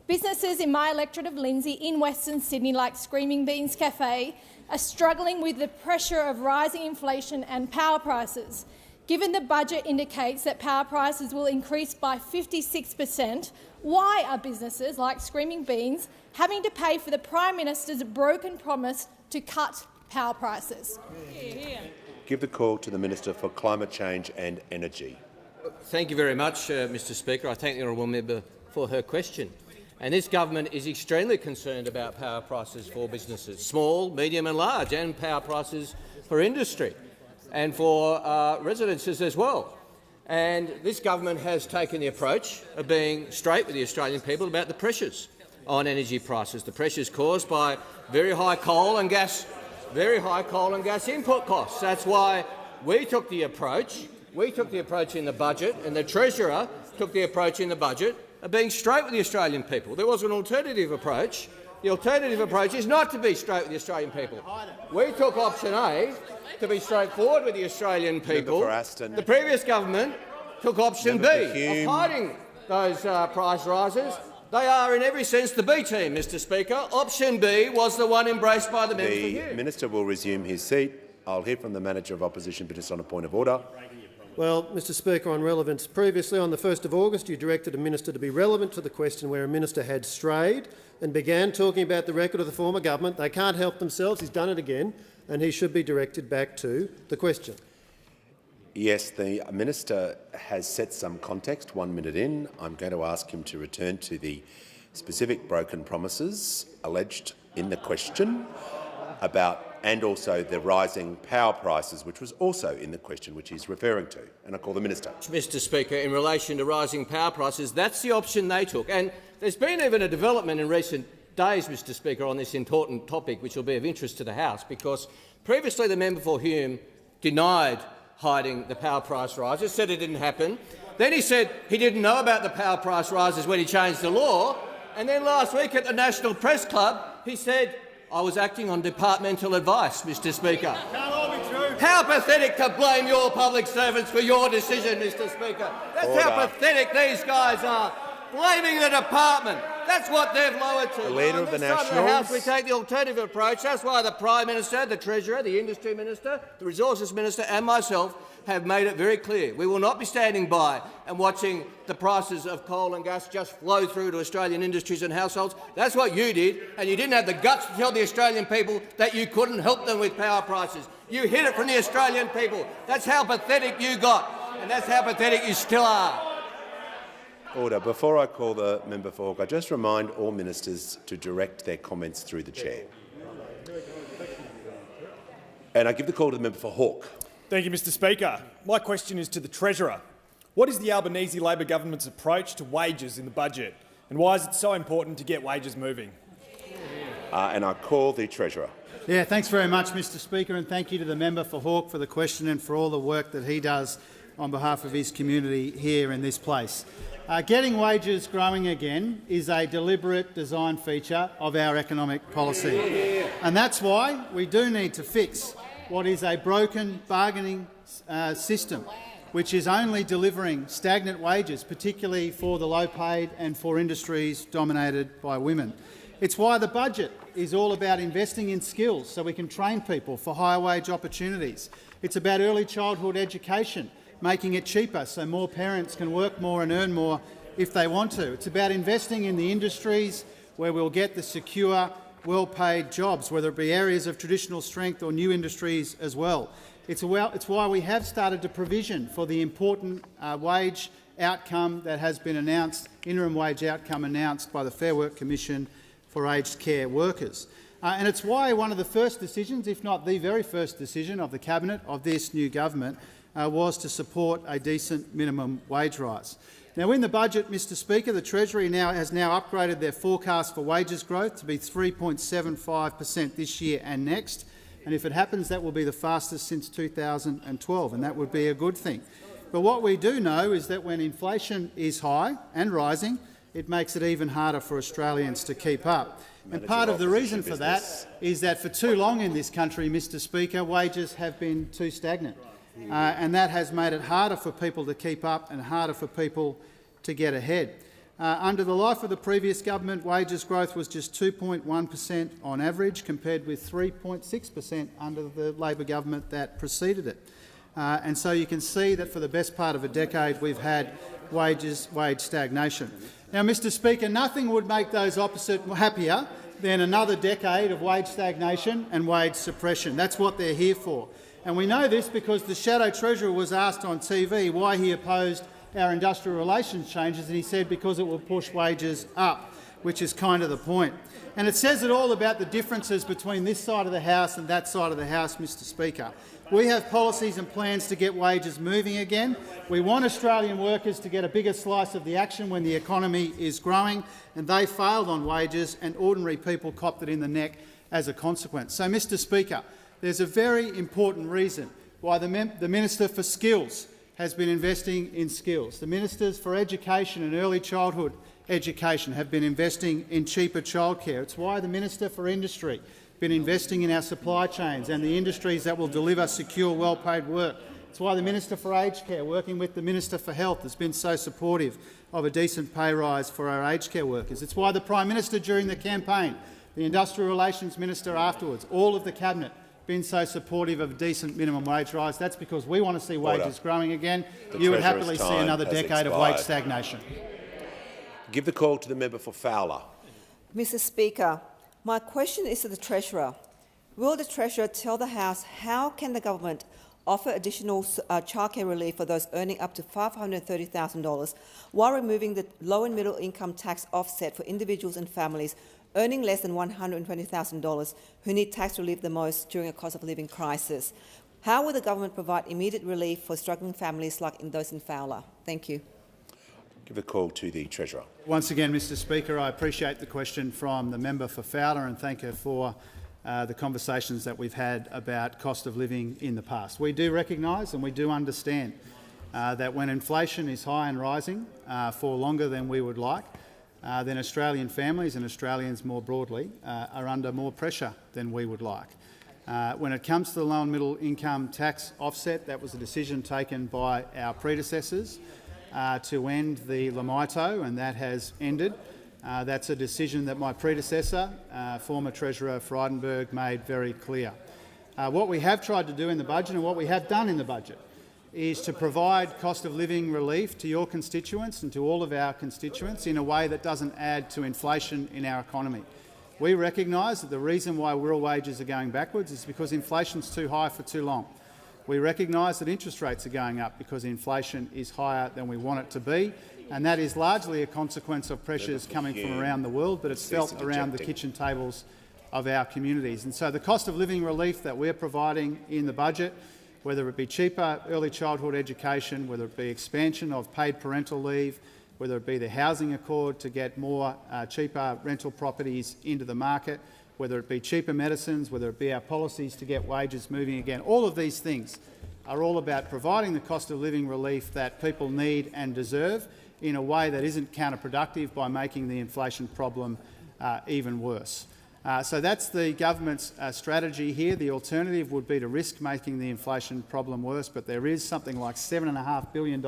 Businesses in my electorate of Lindsay in Western Sydney, like Screaming Beans Cafe, are struggling with the pressure of rising inflation and power prices. Given the budget indicates that power prices will increase by 56%, why are businesses like Screaming Beans having to pay for the Prime Minister's broken promise to cut power prices? Give the call to the Minister for Climate Change and Energy. Thank you very much, Mr Speaker. I thank the honourable member for her question. And this government is extremely concerned about power prices for businesses, small, medium and large, and power prices for industry and for residences as well. And this government has taken the approach of being straight with the Australian people about the pressures on energy prices, the pressures caused by very high coal and gas input costs. That's why we took the approach. We took the approach in the budget, and the Treasurer took the approach in the budget of being straight with the Australian people. There was an alternative approach. The alternative approach is not to be straight with the Australian people. We took option A, to be straightforward with the Australian people. The previous government took option B, of hiding those price rises. They are, in every sense, the B team, Mr Speaker. Option B was the one embraced by the member for Hume. The minister will resume his seat. I'll hear from the Manager of Opposition Business on a point of order. Well, Mr Speaker, on relevance, previously on the 1st of August you directed a minister to be relevant to the question where a minister had strayed and began talking about the record of the former government. They can't help themselves. He's done it again, and he should be directed back to the question. Yes, the minister has set some context 1 minute in. I'm going to ask him to return to the specific broken promises alleged in the question and also the rising power prices, which was also in the question which he's referring to. And I call the minister. Mr Speaker, in relation to rising power prices, that's the option they took. And there's been even a development in recent days, Mr Speaker, on this important topic, which will be of interest to the House, because previously the member for Hume denied hiding the power price rises, said it didn't happen. Then he said he didn't know about the power price rises when he changed the law. And then last week at the National Press Club, he said, I was acting on departmental advice, Mr Speaker. How pathetic to blame your public servants for your decision, Mr Speaker. That's how pathetic these guys are, blaming the department. That's what they've lowered to. The Leader of the Nationals. In the House, we take the alternative approach. That's why the Prime Minister, the Treasurer, the Industry Minister, the Resources Minister and myself have made it very clear. We will not be standing by and watching the prices of coal and gas just flow through to Australian industries and households. That's what you did, and you didn't have the guts to tell the Australian people that you couldn't help them with power prices. You hid it from the Australian people. That's how pathetic you got, and that's how pathetic you still are. Order. Before I call the member for Hawke, I just remind all ministers to direct their comments through the chair. And I give the call to the member for Hawke. Thank you, Mr Speaker. My question is to the Treasurer. What is the Albanese Labor government's approach to wages in the budget, and why is it so important to get wages moving? And I call the Treasurer. Yeah, thanks very much, Mr Speaker, and thank you to the member for Hawke for the question and for all the work that he does on behalf of his community here in this place. Getting wages growing again is a deliberate design feature of our economic policy, and that's why we do need to fix what is a broken bargaining system, which is only delivering stagnant wages, particularly for the low-paid and for industries dominated by women. It's why the budget is all about investing in skills so we can train people for higher wage opportunities. It's about early childhood education, making it cheaper so more parents can work more and earn more if they want to. It's about investing in the industries where we'll get the secure, well-paid jobs, whether it be areas of traditional strength or new industries as well. It's why we have started to provision for the important wage outcome that has been announced, interim wage outcome announced by the Fair Work Commission for aged care workers. And it's why one of the first decisions, if not the very first decision of the Cabinet of this new government, was to support a decent minimum wage rise. Now, in the budget, Mr Speaker, the Treasury has upgraded their forecast for wages growth to be 3.75% this year and next, and if it happens, that will be the fastest since 2012, and that would be a good thing. But what we do know is that when inflation is high and rising, it makes it even harder for Australians to keep up. And part of the reason for that is that for too long in this country, Mr Speaker, wages have been too stagnant. And that has made it harder for people to keep up and harder for people to get ahead. Under the life of the previous government, wages growth was just 2.1% on average, compared with 3.6% under the Labor government that preceded it. And so you can see that for the best part of a decade we've had wage stagnation. Now, Mr Speaker, nothing would make those opposite happier than another decade of wage stagnation and wage suppression. That's what they're here for. And we know this because the Shadow Treasurer was asked on TV why he opposed our industrial relations changes, and he said because it will push wages up, which is kind of the point. And it says it all about the differences between this side of the House and that side of the House, Mr Speaker. We have policies and plans to get wages moving again. We want Australian workers to get a bigger slice of the action when the economy is growing, and they failed on wages, and ordinary people copped it in the neck as a consequence. So, Mr Speaker, there's a very important reason why the Minister for Skills has been investing in skills. The Ministers for Education and Early Childhood Education have been investing in cheaper childcare. It's why the Minister for Industry has been investing in our supply chains and the industries that will deliver secure, well-paid work. It's why the Minister for Aged Care, working with the Minister for Health, has been so supportive of a decent pay rise for our aged care workers. It's why the Prime Minister during the campaign, the Industrial Relations Minister afterwards, all of the Cabinet been so supportive of a decent minimum wage rise. That's because we want to see wages growing again. You would happily see another decade of wage stagnation. Give the call to the member for Fowler. Mr Speaker, my question is to the Treasurer. Will the Treasurer tell the House how can the government offer additional childcare relief for those earning up to $530,000 while removing the low and middle income tax offset for individuals and families earning less than $120,000 who need tax relief the most during a cost of living crisis? How will the government provide immediate relief for struggling families like those in Fowler? Thank you. Give a call to the Treasurer. Once again, Mr Speaker, I appreciate the question from the member for Fowler and thank her for the conversations that we've had about cost of living in the past. We do recognise and we do understand that when inflation is high and rising for longer than we would like, then Australian families and Australians more broadly are under more pressure than we would like. When it comes to the low and middle income tax offset, that was a decision taken by our predecessors to end the LMITO, and that has ended. That's a decision that my predecessor, former Treasurer Frydenberg, made very clear. What we have tried to do in the budget and what we have done in the budget is to provide cost of living relief to your constituents and to all of our constituents in a way that doesn't add to inflation in our economy. We recognise that the reason why real wages are going backwards is because inflation is too high for too long. We recognise that interest rates are going up because inflation is higher than we want it to be, and that is largely a consequence of pressures coming from around the world, but it's felt around the kitchen tables of our communities. And so the cost of living relief that we're providing in the budget, whether it be cheaper early childhood education, whether it be expansion of paid parental leave, whether it be the housing accord to get more cheaper rental properties into the market, whether it be cheaper medicines, whether it be our policies to get wages moving again, all of these things are all about providing the cost of living relief that people need and deserve in a way that isn't counterproductive by making the inflation problem even worse. So that's the government's strategy here. The alternative would be to risk making the inflation problem worse, but there is something like $7.5 billion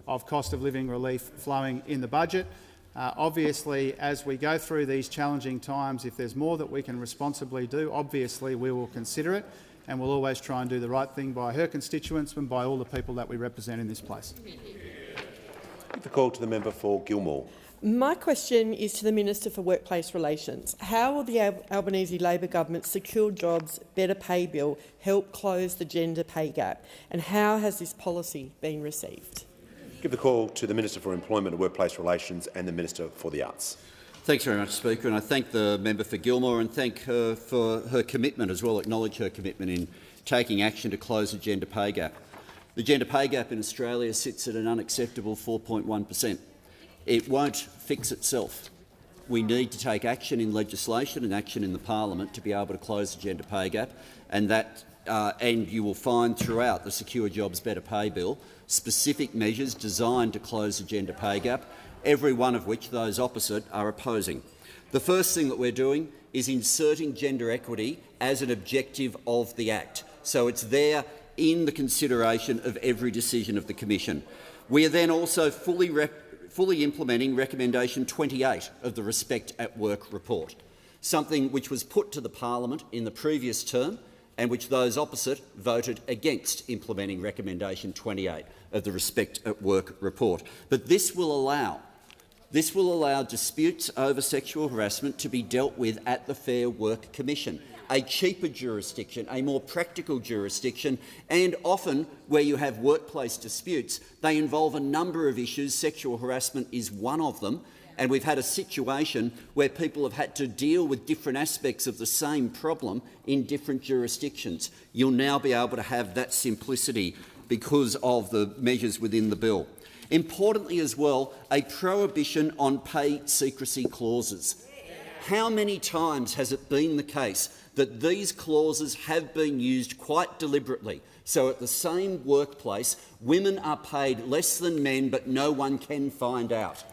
of cost of living relief flowing in the budget. Obviously, as we go through these challenging times, if there's more that we can responsibly do, obviously we will consider it, and we'll always try and do the right thing by her constituents and by all the people that we represent in this place. The call to the member for Gilmore. My question is to the Minister for Workplace Relations. How will the Albanese Labor government's Secure Jobs Better Pay Bill help close the gender pay gap, and how has this policy been received? Give the call to the Minister for Employment and Workplace Relations and the Minister for the Arts. Thanks very much, Speaker, and I thank the member for Gilmore and thank her for her commitment as well, acknowledge her commitment in taking action to close the gender pay gap. The gender pay gap in Australia sits at an unacceptable 4.1%. It won't fix itself. We need to take action in legislation and action in the parliament to be able to close the gender pay gap, and you will find throughout the Secure Jobs Better Pay Bill specific measures designed to close the gender pay gap, every one of which those opposite are opposing. The first thing that we're doing is inserting gender equity as an objective of the Act, so it's there in the consideration of every decision of the Commission. We are then also fully implementing Recommendation 28 of the Respect at Work report, something which was put to the parliament in the previous term and which those opposite voted against implementing Recommendation 28 of the Respect at Work report. But this will allow disputes over sexual harassment to be dealt with at the Fair Work Commission, a cheaper jurisdiction, a more practical jurisdiction, and often where you have workplace disputes, they involve a number of issues. Sexual harassment is one of them, and we've had a situation where people have had to deal with different aspects of the same problem in different jurisdictions. You'll now be able to have that simplicity because of the measures within the bill. Importantly as well, a prohibition on pay secrecy clauses. How many times has it been the case that these clauses have been used quite deliberately? So at the same workplace, women are paid less than men, but no one can find out.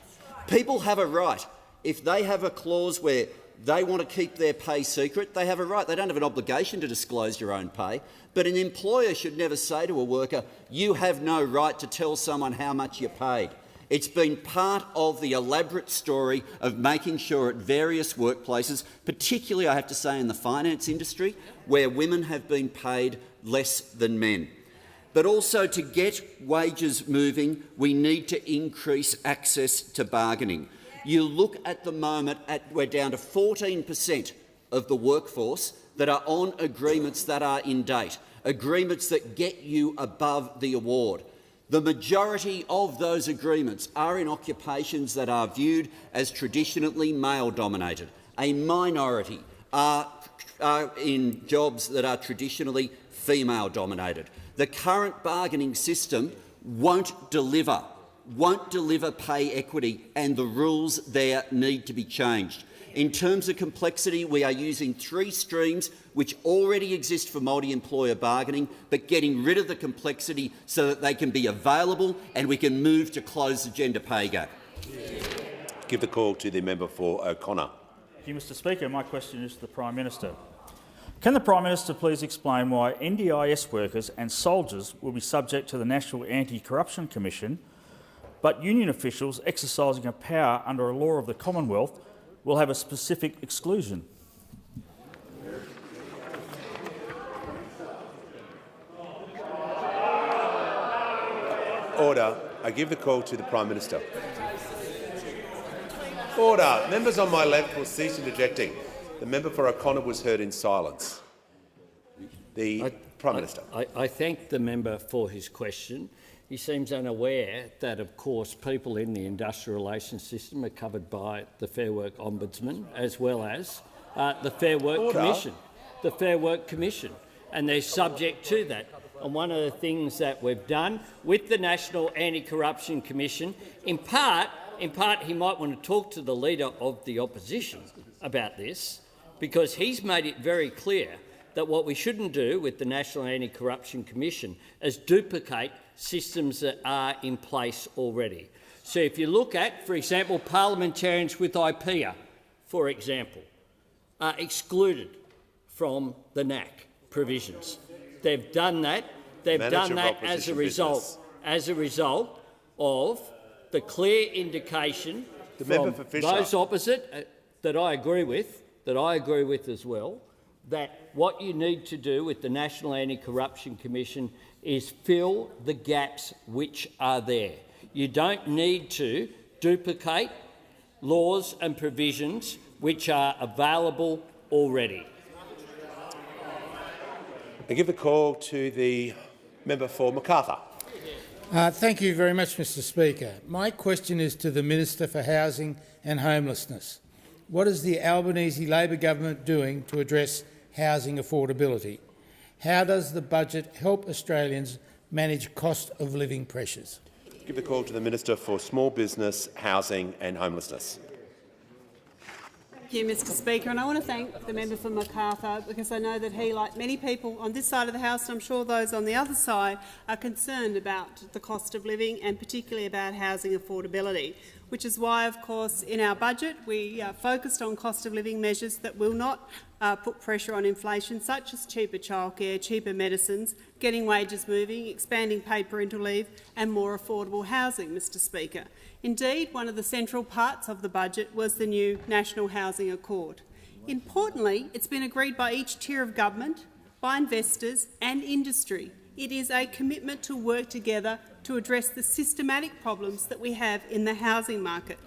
People have a right. If they have a clause where they want to keep their pay secret, they have a right. They don't have an obligation to disclose your own pay. But an employer should never say to a worker, you have no right to tell someone how much you're paid. It's been part of the elaborate story of making sure at various workplaces, particularly, I have to say, in the finance industry, where women have been paid less than men. But also, to get wages moving, we need to increase access to bargaining. You look at the moment, we're down to 14% of the workforce that are on agreements that are in date, agreements that get you above the award. The majority of those agreements are in occupations that are viewed as traditionally male-dominated. A minority are in jobs that are traditionally female-dominated. The current bargaining system won't deliver pay equity, and the rules there need to be changed. In terms of complexity, we are using 3 streams which already exist for multi-employer bargaining, but getting rid of the complexity so that they can be available and we can move to close the gender pay gap. Give the call to the member for O'Connor. Thank you, Mr Speaker. My question is to the Prime Minister. Can the Prime Minister please explain why NDIS workers and soldiers will be subject to the National Anti-Corruption Commission, but union officials exercising a power under a law of the Commonwealth will have a specific exclusion? Order. I give the call to the Prime Minister. Order. Members on my left will cease interjecting. The member for O'Connor was heard in silence. The Prime Minister. I thank the member for his question. He seems unaware that, of course, people in the industrial relations system are covered by the Fair Work Ombudsman as well as the Fair Work Commission. The Fair Work Commission, and they're subject to that. And one of the things that we've done with the National Anti-Corruption Commission, in part, he might want to talk to the Leader of the Opposition about this, because he's made it very clear that what we shouldn't do with the National Anti-Corruption Commission is duplicate systems that are in place already. So if you look at, for example, parliamentarians with IPEA, for example, are excluded from the NAC provisions. They've done that. As a result of the clear indication from those opposite that I agree with as well, that what you need to do with the National Anti-Corruption Commission is fill the gaps which are there. You don't need to duplicate laws and provisions which are available already. I give the call to the member for Macarthur. Thank you very much, Mr Speaker. My question is to the Minister for Housing and Homelessness. What is the Albanese Labor government doing to address housing affordability? How does the budget help Australians manage cost of living pressures? Give the call to the Minister for Small Business, Housing and Homelessness. Thank you, Mr Speaker, and I want to thank the member for Macarthur because I know that he, like many people on this side of the House, and I'm sure those on the other side, are concerned about the cost of living and particularly about housing affordability, which is why, of course, in our budget we focused on cost of living measures that will not put pressure on inflation, such as cheaper childcare, cheaper medicines, getting wages moving, expanding paid parental leave and more affordable housing, Mr Speaker. Indeed, one of the central parts of the budget was the new National Housing Accord. Importantly, it's been agreed by each tier of government, by investors and industry. It is a commitment to work together to address the systematic problems that we have in the housing market.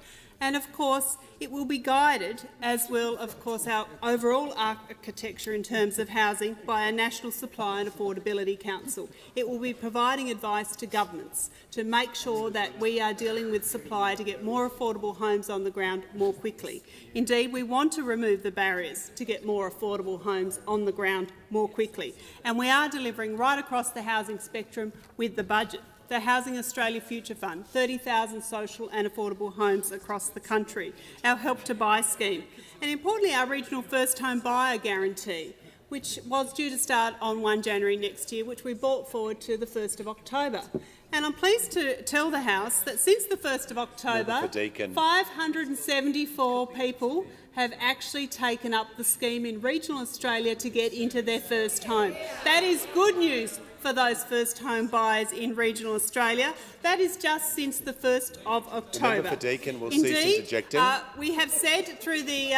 And of course, it will be guided, as will of course our overall architecture in terms of housing, by our National Supply and Affordability Council. It will be providing advice to governments to make sure that we are dealing with supply to get more affordable homes on the ground more quickly. Indeed, we want to remove the barriers to get more affordable homes on the ground more quickly. And we are delivering right across the housing spectrum with the budget. The Housing Australia Future Fund, 30,000 social and affordable homes across the country, our Help to Buy scheme, and importantly our regional first home buyer guarantee, which was due to start on 1 January next year, which we brought forward to the 1st of October. And I'm pleased to tell the House that since the 1st of October, 574 people have actually taken up the scheme in regional Australia to get into their first home. That is good news for those first home buyers in regional Australia. That is just since the 1st of October. The member for Deakin will cease interjecting. We have said through the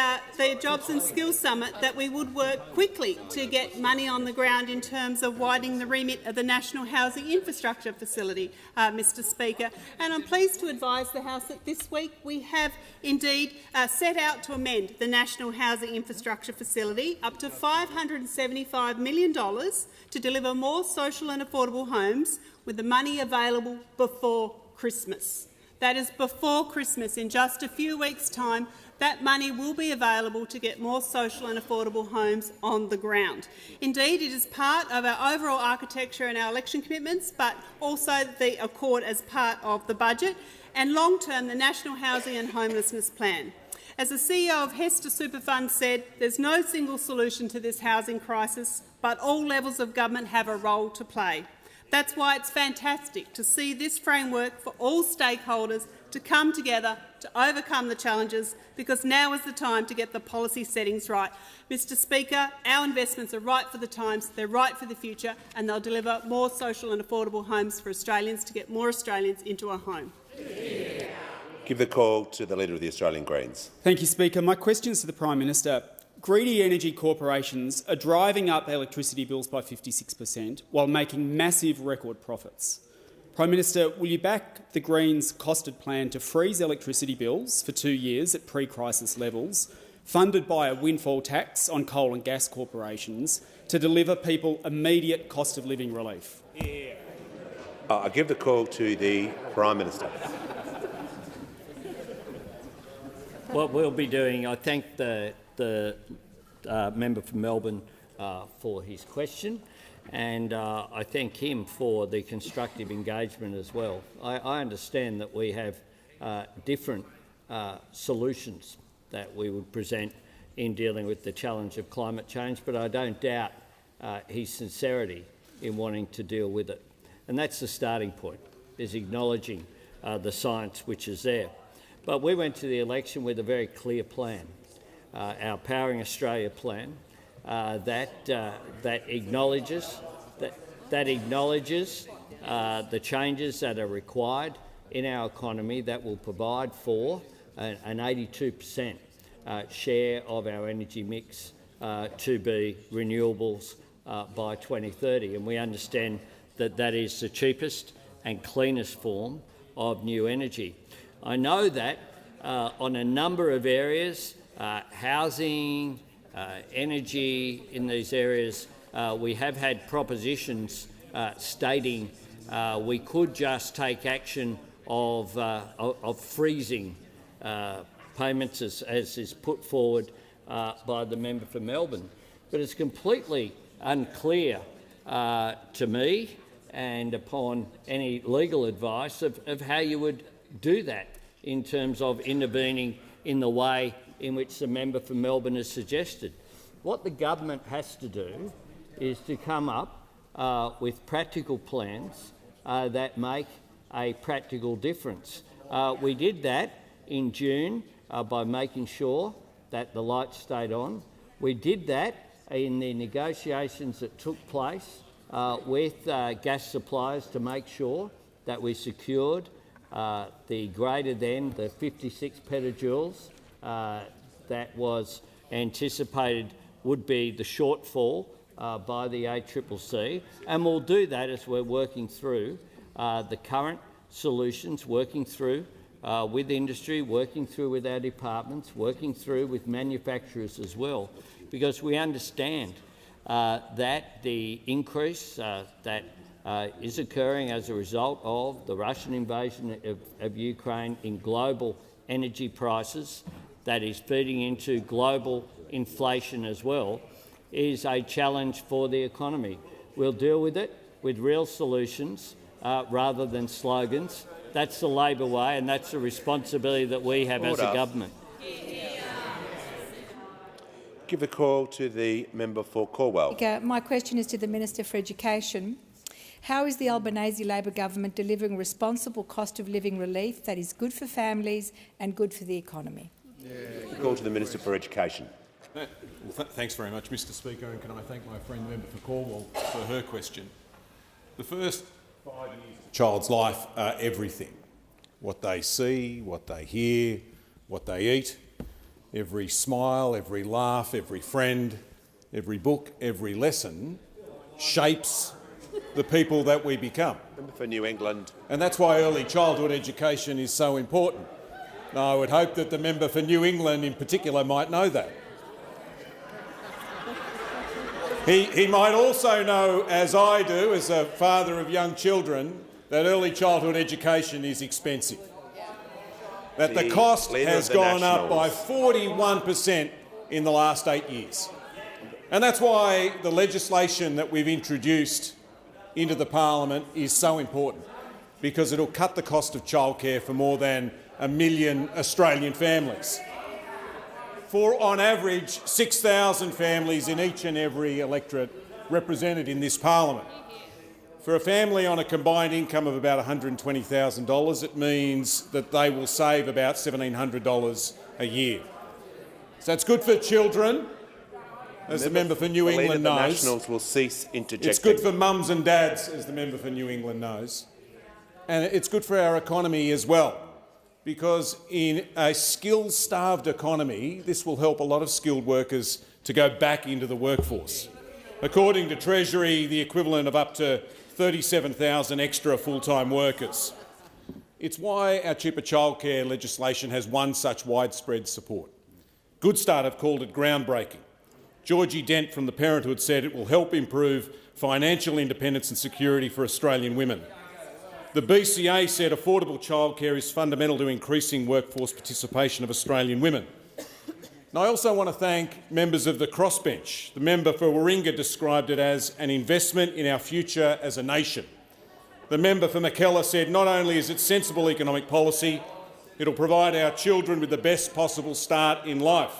Jobs and Skills Summit that we would work quickly to get money on the ground in terms of widening the remit of the National Housing Infrastructure Facility, Mr Speaker. And I'm pleased to advise the House that this week we have indeed set out to amend the National Housing Infrastructure Facility up to $575 million to deliver more social and affordable homes with the money available before Christmas. That is before Christmas. In just a few weeks' time, that money will be available to get more social and affordable homes on the ground. Indeed, it is part of our overall architecture and our election commitments, but also the Accord as part of the budget, and long-term the National Housing and Homelessness Plan. As the CEO of Hester Superfund said, there's no single solution to this housing crisis, but all levels of government have a role to play. That's why it's fantastic to see this framework for all stakeholders to come together to overcome the challenges, because now is the time to get the policy settings right. Mr Speaker, our investments are right for the times, they're right for the future, and they'll deliver more social and affordable homes for Australians to get more Australians into a home. Give the call to the Leader of the Australian Greens. Thank you, Speaker. My question is to the Prime Minister. Greedy energy corporations are driving up electricity bills by 56% while making massive record profits. Prime Minister, will you back the Greens' costed plan to freeze electricity bills for 2 years at pre-crisis levels, funded by a windfall tax on coal and gas corporations, to deliver people immediate cost of living relief? I give the call to the Prime Minister. What we'll be doing, I thank the member from Melbourne for his question, and I thank him for the constructive engagement as well. I understand that we have different solutions that we would present in dealing with the challenge of climate change, but I don't doubt his sincerity in wanting to deal with it. And that's the starting point, is acknowledging the science which is there. But we went to the election with a very clear plan, our Powering Australia plan, that acknowledges the changes that are required in our economy that will provide for an 82% share of our energy mix to be renewables by 2030. And we understand that that is the cheapest and cleanest form of new energy. I know that on a number of areas, housing, energy, in these areas, we have had propositions stating we could just take action of freezing payments as is put forward by the member for Melbourne. But it's completely unclear to me and upon any legal advice of how you would do that in terms of intervening in the way in which the member for Melbourne has suggested. What the government has to do is to come up with practical plans that make a practical difference. We did that in June by making sure that the lights stayed on. We did that in the negotiations that took place with gas suppliers to make sure that we secured the greater than the 56 petajoules that was anticipated would be the shortfall by the ACCC, and we'll do that as we're working through the current solutions, working through with industry, working through with our departments, working through with manufacturers as well, because we understand that the increase that is occurring as a result of the Russian invasion of Ukraine in global energy prices, that is feeding into global inflation as well, is a challenge for the economy. We'll deal with it with real solutions rather than slogans. That's the Labor way, and that's the responsibility that we have as a government. Give the call to the member for Corwell. My question is to the Minister for Education. How is the Albanese Labor government delivering responsible cost of living relief that is good for families and good for the economy? Call to the Minister for Education. Well, thanks very much, Mr Speaker, and can I thank my friend the member for Cornwall for her question. The first 5 years of a child's life are everything. What they see, what they hear, what they eat, every smile, every laugh, every friend, every book, every lesson shapes the people that we become. Member for New England. And that's why early childhood education is so important. Now, I would hope that the member for New England in particular might know that. He might also know, as I do, as a father of young children, that early childhood education is expensive. That the cost has gone up by 41% in the last 8 years. And that's why the legislation that we've introduced into the parliament is so important, because it'll cut the cost of childcare for more than 1 million Australian families. For, on average, 6,000 families in each and every electorate represented in this parliament. For a family on a combined income of about $120,000, it means that they will save about $1,700 a year. So it's good for children, as the member for New England knows. The Nationals will cease interjecting. It's good for mums and dads, as the member for New England knows. And it's good for our economy as well, because in a skills-starved economy, this will help a lot of skilled workers to go back into the workforce. According to Treasury, the equivalent of up to 37,000 extra full-time workers. It's why our cheaper childcare legislation has won such widespread support. Good Start have called it groundbreaking. Georgie Dent from the Parenthood said it will help improve financial independence and security for Australian women. The BCA said affordable childcare is fundamental to increasing workforce participation of Australian women. And I also want to thank members of the crossbench. The member for Warringah described it as an investment in our future as a nation. The member for Mackellar said not only is it sensible economic policy, it'll provide our children with the best possible start in life.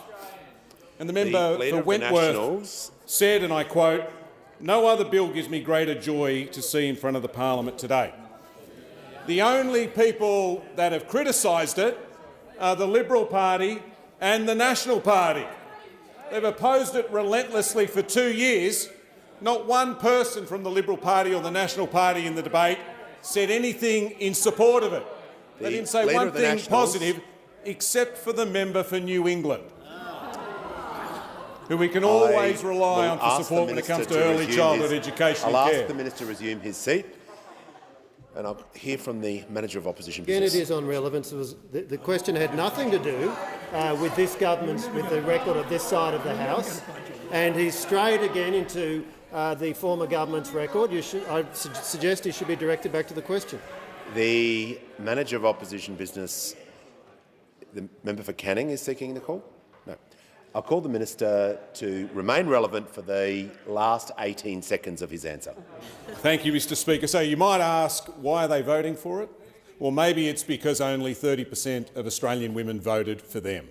And the member for Wentworth said, and I quote, "No other bill gives me greater joy to see in front of the parliament today." The only people that have criticised it are the Liberal Party and the National Party. They've opposed it relentlessly for 2 years. Not one person from the Liberal Party or the National Party in the debate said anything in support of it. They didn't say one thing positive, except for the member for New England, who we can always rely on for support when it comes to early childhood education and care. I'll ask the minister to resume his seat, and I'll hear from the Manager of Opposition Business. Again, it is on relevance. The question had nothing to do with this government's, with the record of this side of the House, and he's strayed again into the former government's record. I suggest he should be directed back to the question. The Manager of Opposition Business, the member for Canning, is seeking the call? No. I'll call the minister to remain relevant for the last 18 seconds of his answer. Thank you, Mr Speaker. So you might ask, why are they voting for it? Well, maybe it's because only 30% of Australian women voted for them.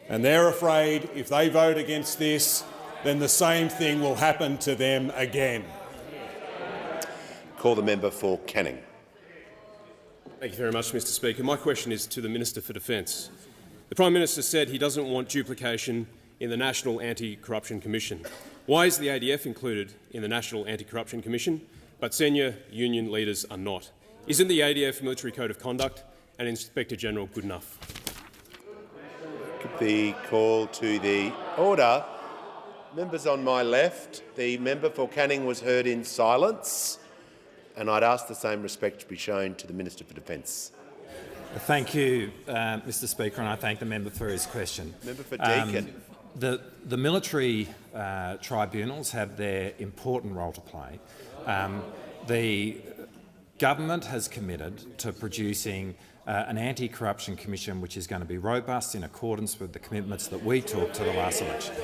And they're afraid if they vote against this, then the same thing will happen to them again. Call the member for Canning. Thank you very much, Mr Speaker. My question is to the Minister for Defence. The Prime Minister said he doesn't want duplication in the National Anti-Corruption Commission. Why is the ADF included in the National Anti-Corruption Commission, but senior union leaders are not? Isn't the ADF Military Code of Conduct and Inspector General good enough? The call to the order. Members on my left, the member for Canning was heard in silence, and I'd ask the same respect to be shown to the Minister for Defence. Thank you, Mr Speaker, and I thank the member for his question. Member for Deakin. The military tribunals have their important role to play. The government has committed to producing an anti-corruption commission which is going to be robust in accordance with the commitments that we took to the last election.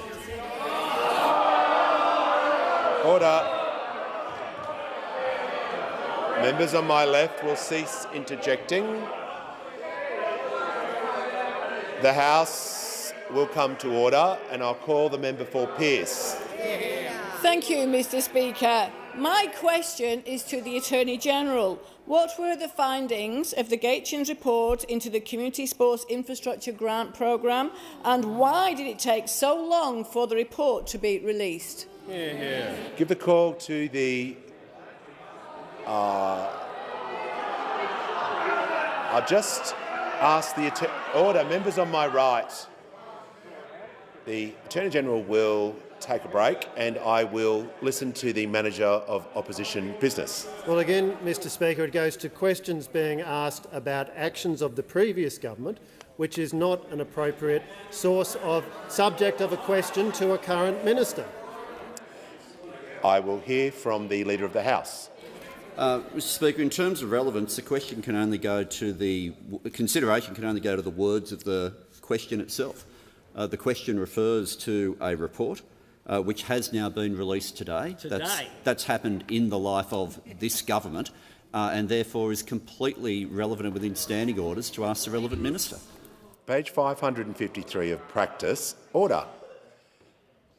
Order. Members on my left will cease interjecting. The House will come to order, and I'll call the member for Pearce. Thank you, Mr Speaker. My question is to the Attorney-General. What were the findings of the Gaetjens report into the Community Sports Infrastructure Grant Programme, and why did it take so long for the report to be released? Give the call to the... I'll just ask the order. Members on my right. The Attorney-General will take a break and I will listen to the Manager of Opposition Business. Well, again, Mr Speaker, it goes to questions being asked about actions of the previous government, which is not an appropriate source of subject of a question to a current minister. I will hear from the Leader of the House. Mr Speaker, in terms of relevance, the question can only go to the consideration can only go to the words of the question itself. The question refers to a report which has now been released today. That's happened in the life of this government and therefore is completely relevant and within standing orders to ask the relevant minister. Page 553 of practice. Order.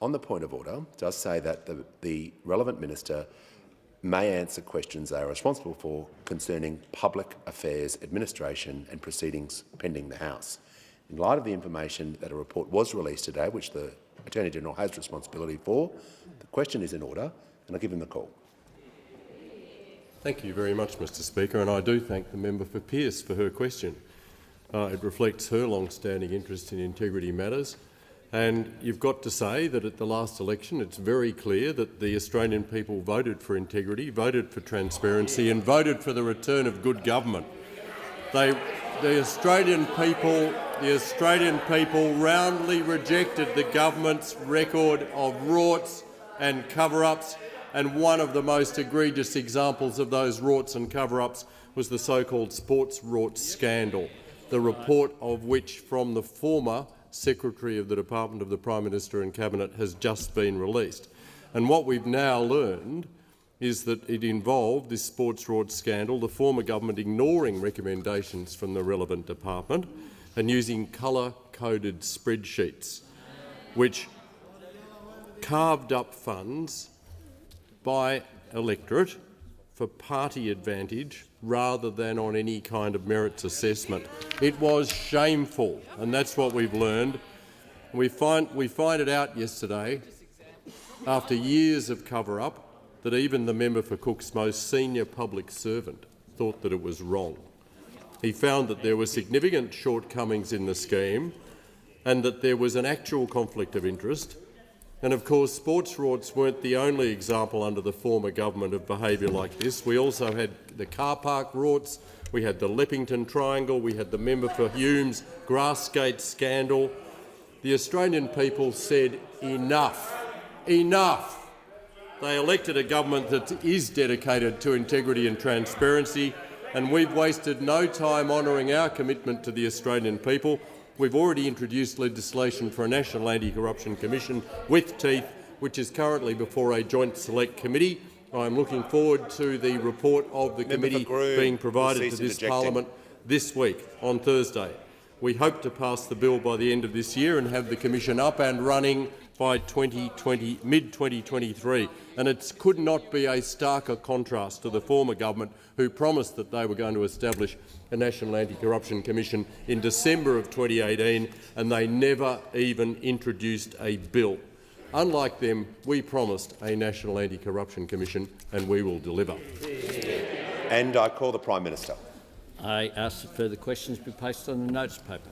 On the point of order, does say that the relevant minister may answer questions they are responsible for concerning public affairs, administration and proceedings pending the House. In light of the information that a report was released today, which the Attorney-General has responsibility for, the question is in order, and I'll give him the call. Thank you very much, Mr Speaker, and I do thank the member for Pearce for her question. It reflects her long-standing interest in integrity matters. And you've got to say that at the last election it's very clear that the Australian people voted for integrity, voted for transparency and voted for the return of good government. The Australian people roundly rejected the government's record of rorts and cover-ups, and one of the most egregious examples of those rorts and cover-ups was the so-called sports rort scandal, the report of which from the former Secretary of the Department of the Prime Minister and Cabinet has just been released. And what we've now learned is that it involved, this sports rort scandal, the former government ignoring recommendations from the relevant department and using colour-coded spreadsheets which carved up funds by electorate for party advantage rather than on any kind of merits assessment. It was shameful, and that's what we've learned. We find it out yesterday, after years of cover-up, that even the member for Cook's most senior public servant thought that it was wrong. He found that there were significant shortcomings in the scheme and that there was an actual conflict of interest. And of course, sports rorts weren't the only example under the former government of behaviour like this. We also had the car park rorts, we had the Leppington Triangle, we had the member for Hume's Grassgate scandal. The Australian people said enough, enough. They elected a government that is dedicated to integrity and transparency, and we've wasted no time honouring our commitment to the Australian people We've already introduced legislation for a National Anti-Corruption Commission with teeth, which is currently before a joint select committee. I am looking forward to the report of the committee being provided to this parliament this week on Thursday. We hope to pass the bill by the end of this year and have the commission up and running by mid-2023. And it could not be a starker contrast to the former government, who promised that they were going to establish a National Anti-Corruption Commission in December of 2018, and they never even introduced a bill. Unlike them, we promised a National Anti-Corruption Commission, and we will deliver. And I call the Prime Minister. I ask that further questions be placed on the notice paper.